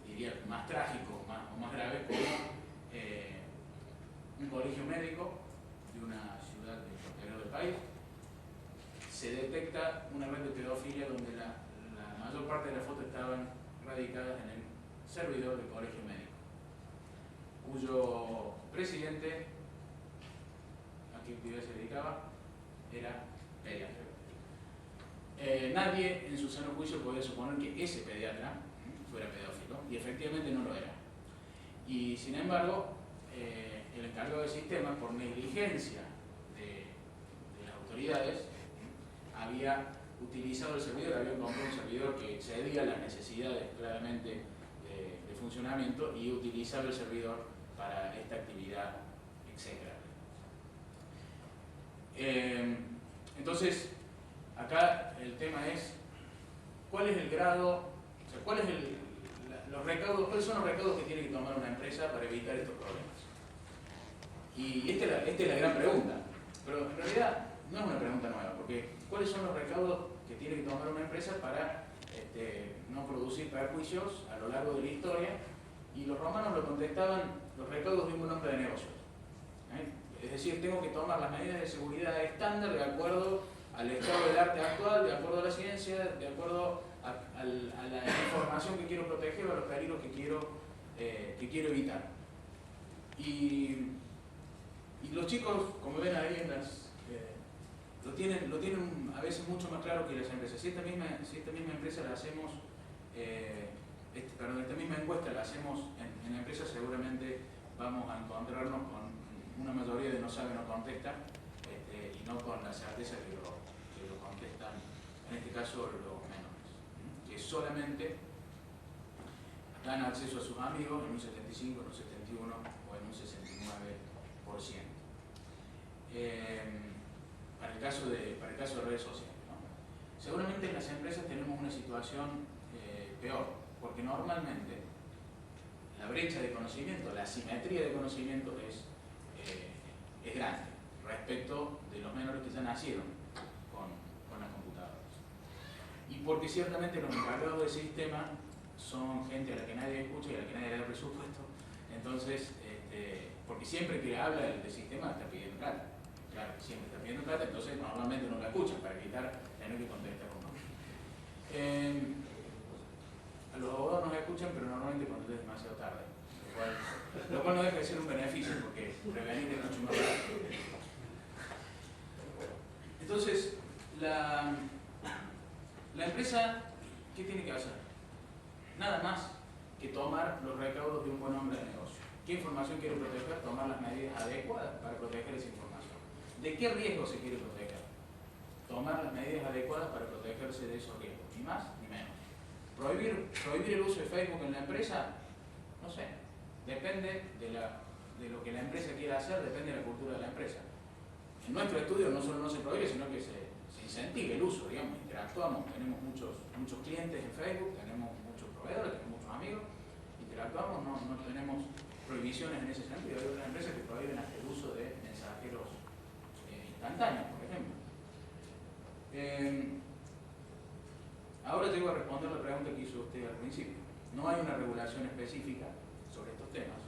diría más trágicos o más graves, como un colegio médico de una ciudad del interior del país, se detecta una red de pedofilia donde la mayor parte de las fotos estaban radicadas en el servidor del colegio médico, cuyo presidente, a qué actividad se dedicaba, era pediatra. Nadie en su sano juicio podía suponer que ese pediatra fuera pedófilo, y efectivamente no lo era. Y sin embargo, el encargado del sistema, por negligencia de las autoridades, había utilizado el servidor, había comprado un servidor que excedía las necesidades claramente de funcionamiento y utilizaba el servidor para esta actividad execrable. Entonces, acá el tema es cuál es el grado, o sea, cuáles son los recaudos que tiene que tomar una empresa para evitar estos problemas. Y esta es la gran pregunta, pero en realidad no es una pregunta nueva, porque ¿cuáles son los recaudos que tiene que tomar una empresa para no producir perjuicios a lo largo de la historia? Y los romanos lo contestaban: los recaudos de un buen hombre de negocios. Es decir, tengo que tomar las medidas de seguridad estándar de acuerdo al estado del arte actual, de acuerdo a la ciencia, de acuerdo a la información que quiero proteger o a los peligros que quiero evitar. Y los chicos, como ven ahí lo tienen a veces mucho más claro que las empresas. Si esta misma empresa la hacemos, esta misma encuesta la hacemos en la empresa, seguramente vamos a encontrarnos con una mayoría de no sabe, no contesta, y no con la certeza que lo contestan, en este caso los menores, que solamente dan acceso a sus amigos en un 75, en un 71 o en un 69%. Para el caso de redes sociales, ¿no? Seguramente en las empresas tenemos una situación peor, porque normalmente la brecha de conocimiento, la asimetría de conocimiento es grande respecto de los menores que ya nacieron con las computadoras. Y porque ciertamente los encargados del sistema son gente a la que nadie escucha y a la que nadie le da presupuesto. Entonces, porque siempre que habla del sistema está pidiendo plata. Claro, siempre está pidiendo plata, entonces normalmente no la escuchan para evitar tener que contestar un no. A los abogados no escuchan, pero normalmente cuando es demasiado tarde. Lo cual no deja de ser un beneficio, porque prevenir es mucho más rápido. Entonces, la empresa, ¿qué tiene que hacer? Nada más que tomar los recaudos de un buen hombre de negocio. ¿Qué información quiere proteger? Tomar las medidas adecuadas para proteger esa información. ¿De qué riesgo se quiere proteger? Tomar las medidas adecuadas para protegerse de esos riesgos, ni más ni menos. ¿Prohibir el uso de Facebook en la empresa? No sé, depende de lo que la empresa quiera hacer, depende de la cultura de la empresa. En nuestro estudio no solo no se prohíbe, sino que se incentiva el uso, digamos, interactuamos, tenemos muchos clientes en Facebook, tenemos muchos proveedores, tenemos muchos amigos, interactuamos, no tenemos prohibiciones en ese sentido. Hay otras empresas que prohíben hasta el uso de mensajeros instantáneos, por ejemplo. Ahora llego a responder la pregunta que hizo usted al principio. no hay una regulación específica sobre estos temas.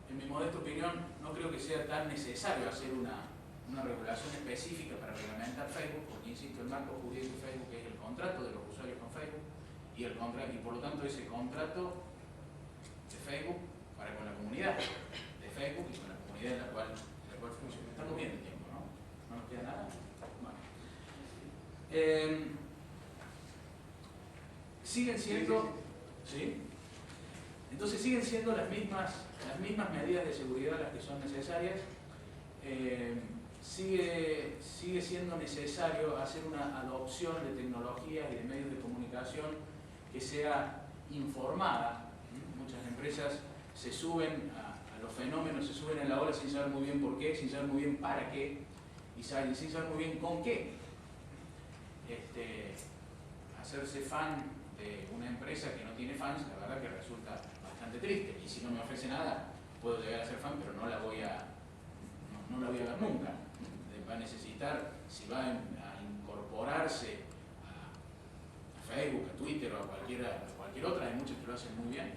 En mi modesta opinión, no creo que sea tan necesario hacer una regulación específica para reglamentar Facebook, porque insisto, el marco jurídico de Facebook es el contrato de los usuarios con Facebook y por lo tanto ese contrato de Facebook para con la comunidad de Facebook y con la comunidad en la cual funciona. Estamos bien el tiempo, ¿no? ¿No nos queda nada? Bueno. Siguen siendo, ¿sí? Entonces siguen siendo las mismas medidas de seguridad las que son necesarias. Sigue siendo necesario hacer una adopción de tecnologías y de medios de comunicación que sea informada. Muchas empresas se suben a los fenómenos, se suben a la ola sin saber muy bien por qué, sin saber muy bien para qué y sin saber muy bien con qué. Hacerse fan de una empresa que no tiene fans, la verdad que resulta bastante triste, y si no me ofrece nada puedo llegar a ser fan, pero no la voy a ver nunca. Va a necesitar, si va a incorporarse a Facebook, a Twitter o a cualquier otra, hay muchos que lo hacen muy bien,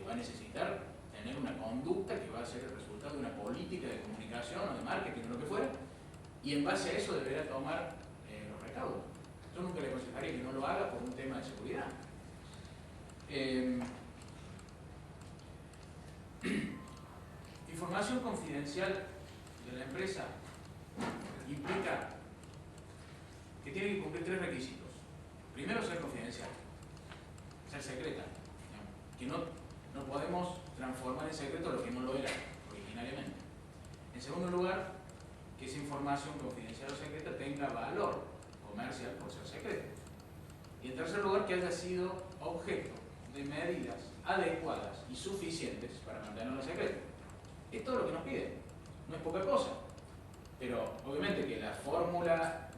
va a necesitar tener una conducta que va a ser el resultado de una política de comunicación o de marketing o lo que fuera, y en base a eso deberá tomar los recaudos. Yo nunca le aconsejaría que no lo haga por un tema de seguridad. Información confidencial de la empresa implica que tiene que cumplir 3 requisitos. Primero, ser confidencial, ser secreta, que no podemos transformar en secreto lo que no lo era originariamente. En segundo lugar, que esa información confidencial o secreta tenga valor comercial por ser secreta. Y en tercer lugar, que haya sido objeto de medidas adecuadas y suficientes para mantenerlo secreto. Es todo lo que nos piden, no es poca cosa. Pero obviamente que la fórmula,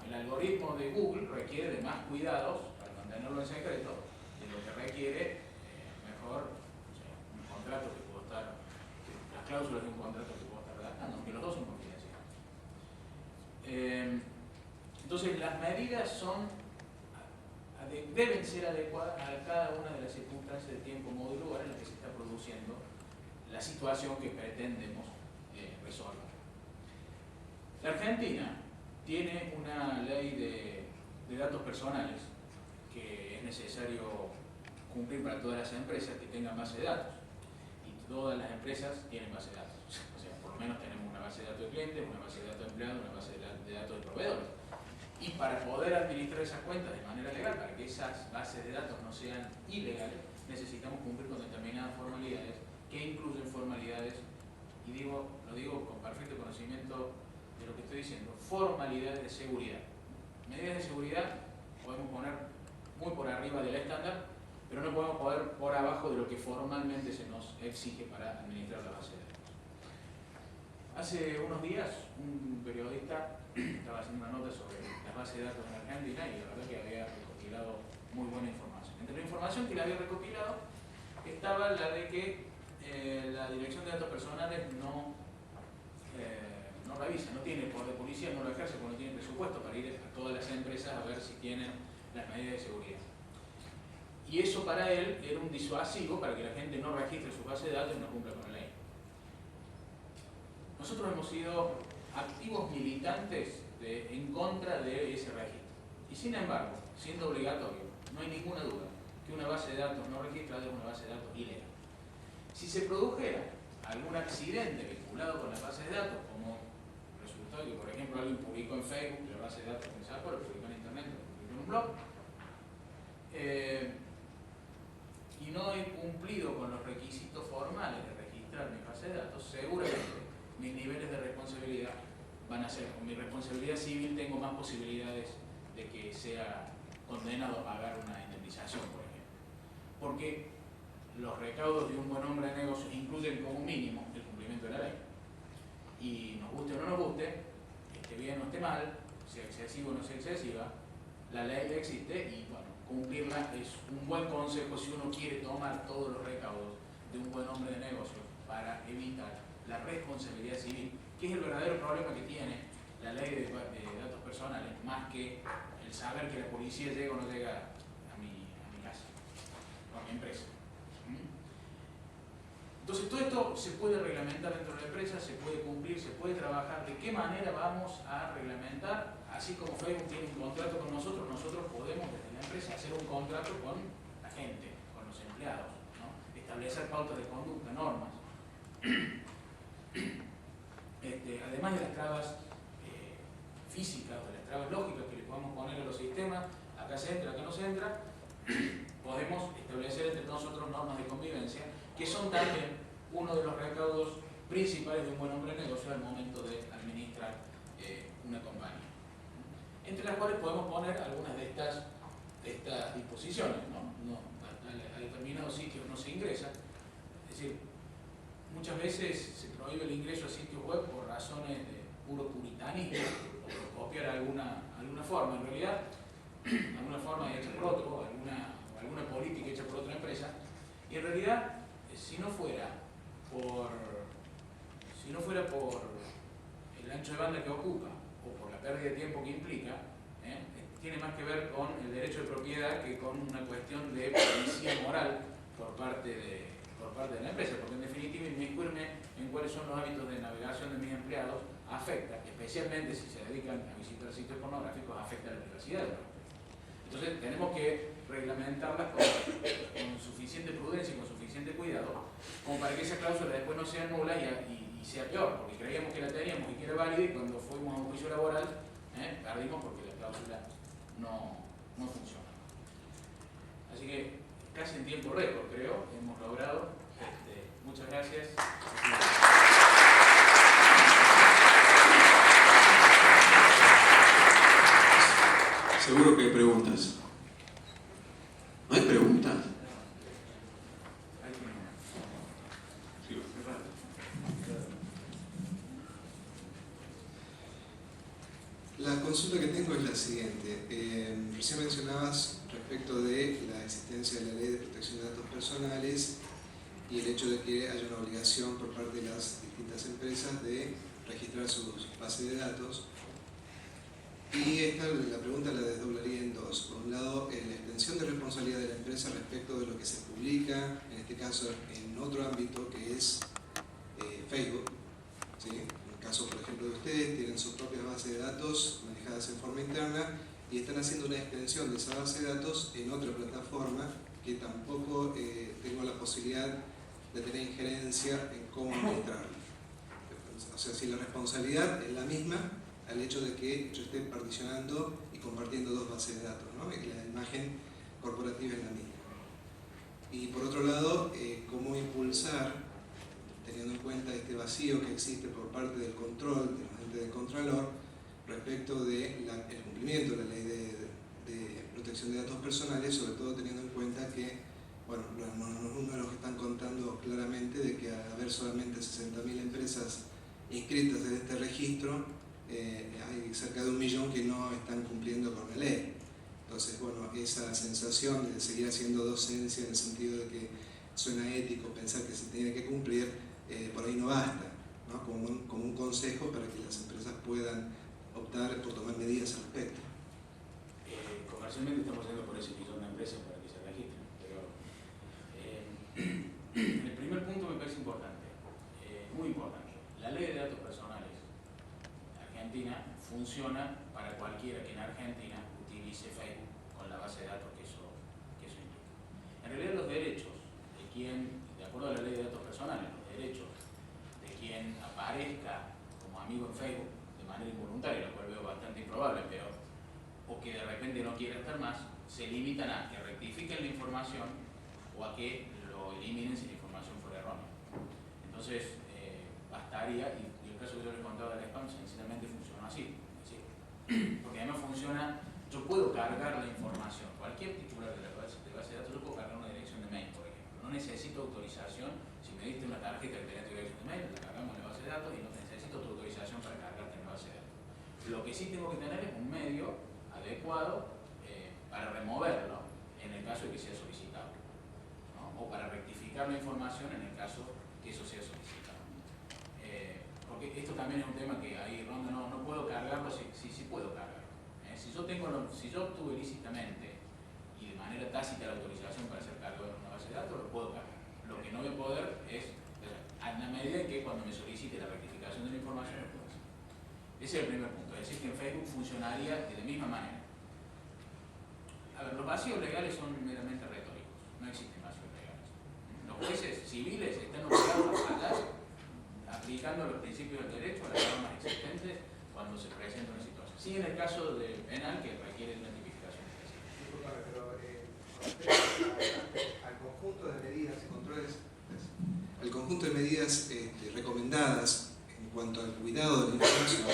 el algoritmo de Google requiere de más cuidados para mantenerlo en secreto de lo que requiere mejor un contrato que puedo estar, las cláusulas de un contrato que puedo estar redactando, aunque los dos son confidenciales. Entonces las medidas deben ser adecuadas a cada una de las circunstancias de tiempo, modo y lugar en las que se está produciendo la situación que pretendemos resolver. La Argentina tiene una ley de datos personales que es necesario cumplir para todas las empresas que tengan base de datos. Y todas las empresas tienen base de datos. O sea, por lo menos tenemos una base de datos de clientes, una base de datos de empleados, una base de datos de proveedores. Y para poder administrar esas cuentas de manera legal, para que esas bases de datos no sean ilegales, necesitamos cumplir con determinadas formalidades que incluyen formalidades, y lo digo con perfecto conocimiento de lo que estoy diciendo, formalidades de seguridad. Medidas de seguridad podemos poner muy por arriba del estándar, pero no podemos poner por abajo de lo que formalmente se nos exige para administrar la base de datos. Hace unos días un periodista estaba haciendo una nota sobre las bases de datos en Argentina y la verdad que había recopilado muy buena información. Entre la información que le había recopilado estaba la de que la Dirección de Datos Personales no revisa, no tiene el poder de policía, no lo ejerce porque no tiene presupuesto para ir a todas las empresas a ver si tienen las medidas de seguridad. Y eso para él era un disuasivo para que la gente no registre su base de datos y no cumpla con la ley. Nosotros hemos sido activos militantes en contra de ese registro. Y sin embargo, siendo obligatorio, no hay ninguna duda que una base de datos no registrada es una base de datos ilegal. Si se produjera algún accidente vinculado con la base de datos, como resultado que, por ejemplo, alguien publicó en Facebook la base de datos que sacó, lo publicó en Internet, lo publicó en un blog, y no he cumplido con los requisitos formales de registrar mi base de datos, seguramente mis niveles de responsabilidad van a ser, con mi responsabilidad civil tengo más posibilidades de que sea condenado a pagar una indemnización, por ejemplo. Porque los recaudos de un buen hombre de negocios incluyen como mínimo el cumplimiento de la ley. Y nos guste o no nos guste, esté bien o esté mal, sea excesivo o no sea excesiva, la ley existe y bueno, cumplirla es un buen consejo si uno quiere tomar todos los recaudos de un buen hombre de negocios para evitar la responsabilidad civil, que es el verdadero problema que tiene la ley de datos personales, más que el saber que la policía llega o no llega a mi casa. mi empresa. Entonces todo esto se puede reglamentar dentro de la empresa, se puede cumplir, se puede trabajar. ¿De qué manera vamos a reglamentar? Así como Facebook tiene un contrato con nosotros, nosotros podemos desde la empresa hacer un contrato con la gente, con los empleados, ¿no? Establecer pautas de conducta, normas. Además de las trabas físicas o de las trabas lógicas que le podemos poner a los sistemas, acá se entra, acá no se entra, podemos establecer entre nosotros normas de convivencia que son también uno de los recaudos principales de un buen hombre de negocio al momento de administrar una compañía. Entre las cuales podemos poner algunas de estas disposiciones, ¿no? A determinados sitios no se ingresa, es decir, muchas veces se prohíbe el ingreso a sitios web por razones de puro puritanismo o por copiar alguna forma, en realidad, alguna forma hecha por otro, o alguna política hecha por otra empresa, y en realidad, si no fuera por el ancho de banda que ocupa o por la pérdida de tiempo que implica, tiene más que ver con el derecho de propiedad que con una cuestión de policía moral por parte de la empresa, porque en definitiva inmiscuirme en cuáles son los hábitos de navegación de mis empleados afecta, especialmente si se dedican a visitar sitios pornográficos, afecta la privacidad de los empleados. Entonces tenemos que reglamentarlas con suficiente prudencia y con suficiente cuidado, como para que esa cláusula después no sea nula y sea peor, porque creíamos que la teníamos y que era válida, y cuando fuimos a un juicio laboral perdimos porque la cláusula no funciona. Así que casi en tiempo récord, creo, hemos logrado. Muchas gracias. Seguro que hay preguntas. ¿No hay preguntas? La consulta que tengo es la siguiente. Recién mencionabas respecto de la existencia de la Ley de Protección de Datos Personales y el hecho de que haya una obligación por parte de las distintas empresas de registrar sus bases de datos. Y la pregunta la desdoblaría en dos. Por un lado, la extensión de responsabilidad de la empresa respecto de lo que se publica, en este caso en otro ámbito que es Facebook. ¿Sí? En el caso, por ejemplo, de ustedes, tienen sus propias bases de datos manejadas en forma interna y están haciendo una extensión de esa base de datos en otra plataforma que tampoco tengo la posibilidad de tener injerencia en cómo administrarla. O sea, si la responsabilidad es la misma al hecho de que yo esté particionando y compartiendo dos bases de datos, ¿no? Y la imagen corporativa es la misma. Y por otro lado, cómo impulsar, teniendo en cuenta este vacío que existe por parte del control, de los entes del Contralor, respecto del cumplimiento de la ley de protección de datos personales, sobre todo teniendo en cuenta que, bueno, los números que están contando claramente de que al haber solamente 60.000 empresas inscritas en este registro, hay cerca de 1 millón que no están cumpliendo con la ley. Entonces, bueno, esa sensación de seguir haciendo docencia en el sentido de que suena ético pensar que se tiene que cumplir, por ahí no basta, ¿no? Como un consejo para que las empresas puedan optar por tomar medidas al respecto. Comercialmente estamos yendo por ese millón de empresas para que se registren, pero el primer punto me parece importante, muy importante. La ley de datos personales Argentina funciona para cualquiera que en Argentina utilice Facebook con la base de datos que eso implica. En realidad los derechos de quien, de acuerdo a la ley de datos personales, los derechos de quien aparezca como amigo en Facebook de manera involuntaria, lo cual veo bastante improbable, o que de repente no quiera estar más, se limitan a que rectifiquen la información o a que lo eliminen si la información fuera errónea. Entonces, bastaría, y el caso que yo les contaba del spam sencillamente funciona así, porque además funciona, yo puedo cargar la información, cualquier titular de la base de datos, yo puedo cargar una dirección de mail, por ejemplo, no necesito autorización. Si me diste una tarjeta que tenía tu dirección de mail, la cargamos en la base de datos y no necesito tu autorización para cargarte en la base de datos. Lo que sí tengo que tener es un medio adecuado para removerlo en el caso de que sea solicitado, ¿no? O para rectificar la información en el caso que eso sea solicitado. Porque esto también es un tema que ahí ronda, no puedo cargarlo, sí puedo cargarlo. Si yo obtuve ilícitamente y de manera tácita la autorización para ser cargado en una base de datos, lo puedo cargar. Lo que no voy a poder es, a la medida que cuando me solicite la rectificación de la información, lo puedo hacer. Ese es el primer punto, es decir, que en Facebook funcionaría de la misma manera. A ver, los vacíos legales son meramente retóricos, no existen vacíos legales. Los jueces civiles están obligados a fallar aplicando los principios del derecho a las normas existentes cuando se presenta una situación. Sí, en el caso de penal que requiere una tipificación específica. Disculpame, pero al conjunto de medidas y controles, el conjunto de medidas recomendadas en cuanto al cuidado de la información,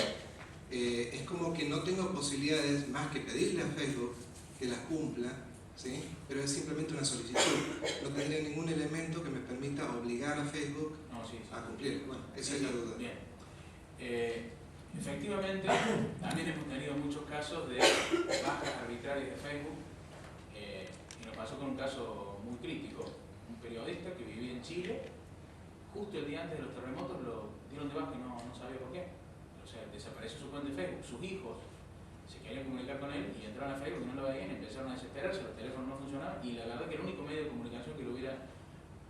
es como que no tengo posibilidades más que pedirle a Facebook que las cumpla, ¿sí? Pero es simplemente una solicitud. No tendría ningún elemento que me permita obligar a Facebook a cumplir. Bueno, esa es la duda. Bien. Efectivamente, también hemos tenido muchos casos de bajas arbitrarias de Facebook. Y nos pasó con un caso muy crítico. Un periodista que vivía en Chile, justo el día antes de los terremotos lo dieron de baja y no sabía por qué. O sea, desapareció su cuenta de Facebook. Sus hijos se querían comunicar con él y entraron a Facebook y no lo veían, empezaron a desesperarse, los teléfonos no funcionaban y la verdad que el único medio de comunicación que lo hubiera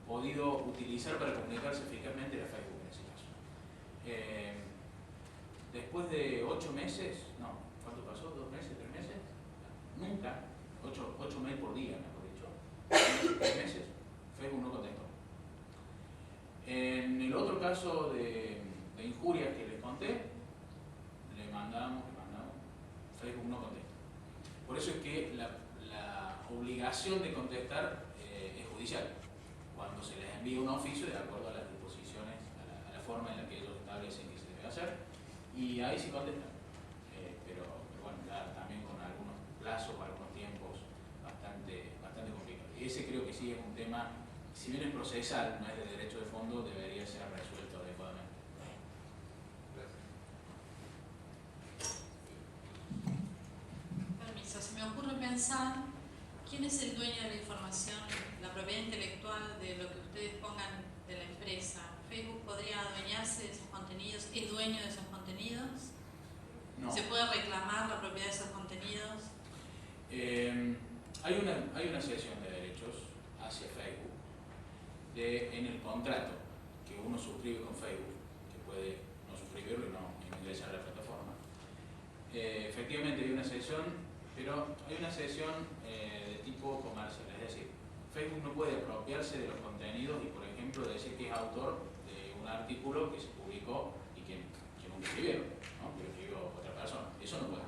podido utilizar para comunicarse eficazmente era Facebook en ese caso. Después de 8 meses, no, ¿cuánto pasó? ¿2 meses? ¿3 meses? Nunca, 8 mails por día, mejor dicho. 3 meses, Facebook no contestó. En el otro caso de injurias que les conté, le mandamos, Facebook no contesta. Por eso es que la obligación de contestar es judicial, cuando se les envía un oficio de acuerdo a las disposiciones, a la forma en la que ellos establecen que se debe hacer, y ahí sí contestan. Pero bueno, ya también con algunos plazos, algunos tiempos bastante complicados. Y ese creo que sí es un tema, si bien es procesal, no es de derecho de fondo, debería ser resuelto adecuadamente. Permiso, se me ocurre pensar quién es el dueño de la información, la propiedad intelectual de lo que ustedes pongan de la empresa. ¿Facebook podría adueñarse de esos contenidos? ¿Es dueño de esos contenidos? No. ¿Se puede reclamar la propiedad de esos contenidos? Hay una cesión de derechos hacia Facebook en el contrato que uno suscribe con Facebook, que puede no suscribirlo y no ingresar a la plataforma. Efectivamente hay una cesión, pero hay una cesión de tipo comercial, es decir, Facebook no puede apropiarse de los contenidos y, por ejemplo, decir que es autor de un artículo que se publicó y que nunca escribieron, ¿no? Que lo escribió otra persona. Eso no puede.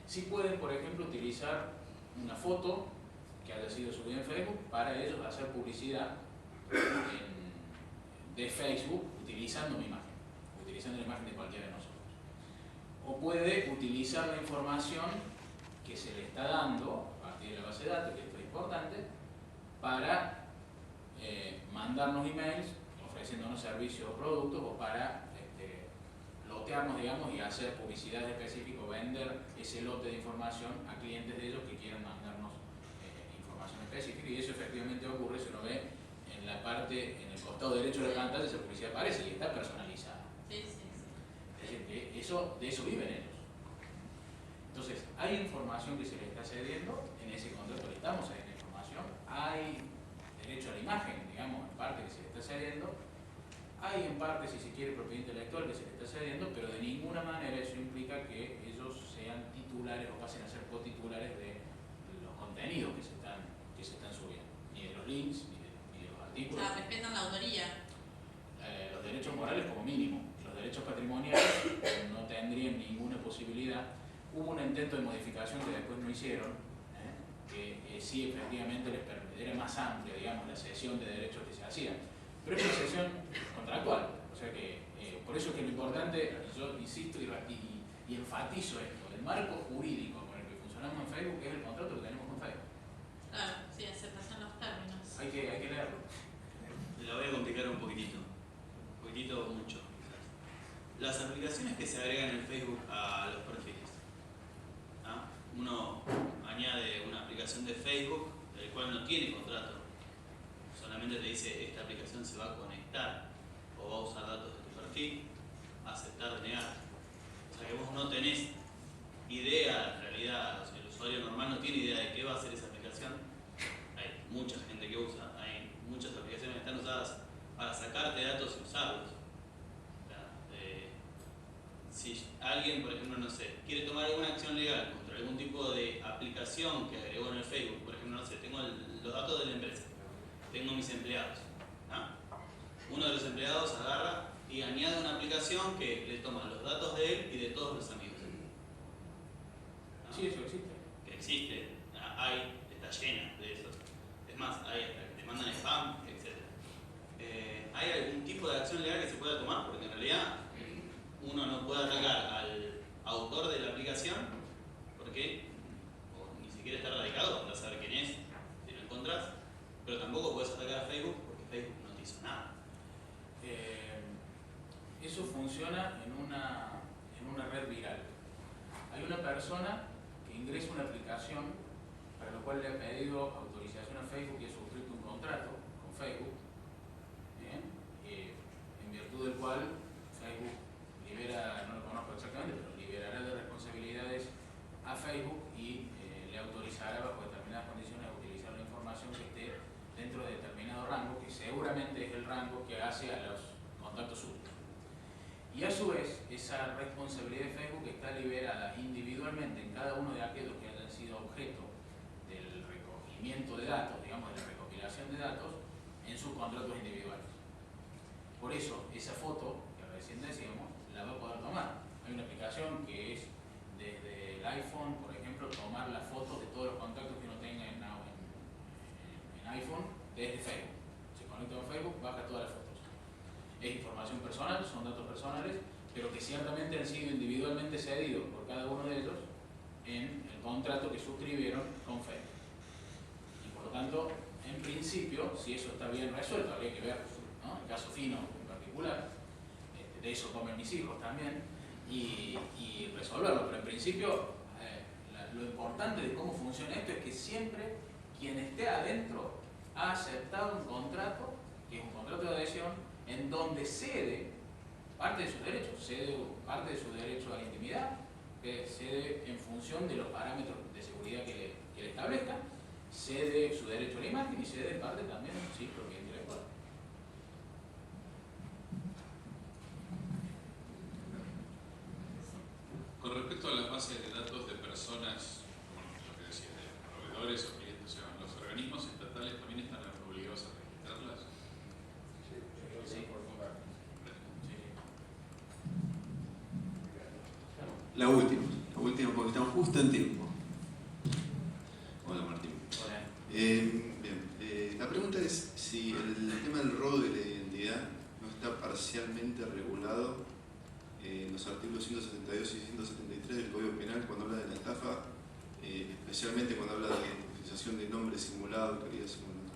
Sí pueden, por ejemplo, utilizar una foto que haya sido subida en Facebook para ellos hacer publicidad de Facebook utilizando mi imagen, utilizando la imagen de cualquiera de nosotros. O puede utilizar la información que se le está dando a partir de la base de datos, que esto es importante, para mandarnos emails ofreciéndonos servicios o productos o para lotearnos, digamos, y hacer publicidad específica o vender ese lote de información a clientes de ellos que quieran mandarnos información específica, y eso efectivamente ocurre, se lo ve en la parte, en el costado derecho de la pantalla, esa publicidad aparece y está personalizada. Sí. Es decir, que de eso viven ellos. Entonces, hay información que se le está cediendo, en ese contrato le estamos cediendo información, hay derecho a la imagen, digamos, en parte que se le está cediendo, hay en parte, si se quiere, propiedad intelectual que se le está cediendo, pero de ninguna manera eso implica que ellos sean titulares o pasen a ser cotitulares de los contenidos que se están subiendo, ni de los links, ni de los artículos. O sea, respetan la autoría. Los derechos morales como mínimo, los derechos patrimoniales no tendrían ninguna posibilidad. Hubo un intento de modificación que después no hicieron, que sí efectivamente era más amplia, digamos, la cesión de derechos que se hacía. Pero es una cesión contractual, o sea que por eso es que lo importante, yo insisto y enfatizo esto, el marco jurídico con el que funcionamos en Facebook es el contrato que tenemos con Facebook. Claro, sí, aceptación de los términos. Hay que leerlo. La voy a complicar un poquitito mucho. Las aplicaciones que se agregan en Facebook a los perfiles. ¿Ah? Uno añade una aplicación de Facebook del cual no tiene contrato. Solamente te dice esta aplicación se va a conectar o va a usar datos de tu perfil, aceptar, negar. O sea que vos no tenés idea, en realidad, o sea, el usuario normal no tiene idea de qué va a hacer esa aplicación mucha gente que usa, hay muchas aplicaciones que están usadas para sacarte datos y usarlos. O sea, si alguien, por ejemplo, no sé, quiere tomar alguna acción legal contra algún tipo de aplicación que agregó en el Facebook, por ejemplo, no sé, tengo los datos de la empresa, tengo mis empleados. Uno de los empleados agarra y añade una aplicación que le toma los datos de él y de todos los amigos. Sí, eso existe. Que existe, está llena de eso. Es más, hay hasta que te mandan spam, etc. ¿Hay algún tipo de acción legal que se pueda tomar? Porque en realidad uno no puede atacar al autor de la aplicación porque ni siquiera está radicado, andás a saber quién es, si lo encontrás, pero tampoco puedes atacar a Facebook porque Facebook no te hizo nada. Eso funciona en una red viral. Hay una persona que ingresa una aplicación para lo cual le ha pedido autorización a Facebook y ha suscrito un contrato con Facebook, en virtud del cual Facebook libera, no lo conozco exactamente, pero liberará de responsabilidades a Facebook y le autorizará bajo determinadas condiciones a utilizar la información que esté dentro de determinado rango, que seguramente es el rango que hace a los contactos súbditos. Y a su vez, esa responsabilidad de Facebook está liberada individualmente en cada uno de aquellos que hayan sido objeto del recogimiento de datos, digamos, de la recopilación de datos, en sus contratos individuales. Por eso, esa foto que recién decíamos, la va a poder tomar. Hay una aplicación que es desde el iPhone, por ejemplo, tomar las fotos de todos los contactos que uno tenga en iPhone desde Facebook. Se conecta con Facebook, baja todas las fotos. Es información personal, son datos personales, pero que ciertamente han sido individualmente cedidos por cada uno de ellos en el contrato que suscribieron con Facebook. Y por lo tanto, en principio, si eso está bien resuelto, habría que ver, ¿no?, el caso Fino en particular, de eso comen mis hijos también, y resolverlo. Pero en principio, lo importante de cómo funciona esto es que siempre quien esté adentro ha aceptado un contrato, que es un contrato de adhesión, en donde cede parte de sus derechos, cede parte de su derecho a la intimidad, que cede en función de los parámetros de seguridad que le establezca, cede su derecho a la imagen y cede en parte también sí, propiedad intelectual. Con respecto a las bases de datos de personas, como lo que decía, de proveedores o clientes, o sea, ¿los organismos estatales también están obligados a registrarlas? Sí. La última porque estamos justo en tiempo. Hola Martín. Hola. Bien, la pregunta es si el tema del robo de la identidad no está parcialmente regulado en los artículos 172 y 173 del Código Penal cuando habla de la estafa, especialmente cuando habla de utilización de nombre simulado, calidad simulada.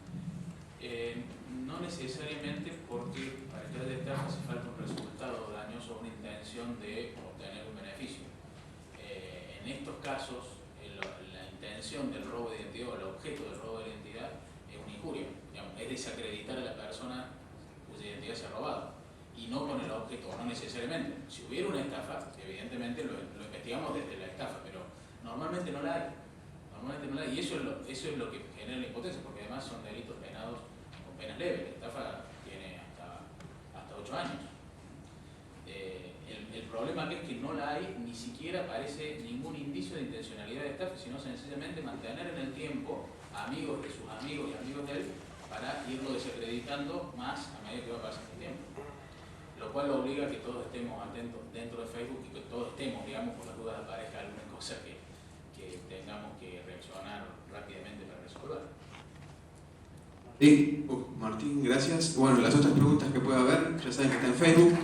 No necesariamente, porque para que haya estafa hace falta un resultado dañoso o una intención de obtener un beneficio. En estos casos, la intención del robo de identidad o el objeto del robo de identidad es una injuria, digamos, es desacreditar a la persona cuya identidad se ha robado, y no con el objeto, no necesariamente. Si hubiera una estafa, evidentemente lo investigamos desde la estafa, pero normalmente no la hay. Y eso es lo que genera la impotencia, porque además son delitos penados con penas leves. La estafa tiene hasta 8 años. El problema aquí es que no la hay, ni siquiera aparece ningún indicio de intencionalidad de estafa, sino sencillamente mantener en el tiempo a amigos de sus amigos y amigos de él para irlo desacreditando más a medida que va pasando el tiempo. Lo cual obliga a que todos estemos atentos dentro de Facebook y que todos estemos, digamos, por las dudas aparezca alguna cosa que tengamos que reaccionar rápidamente para resolver. Sí, Martín, gracias. Bueno, las otras preguntas que pueda haber, ya saben que está en Facebook.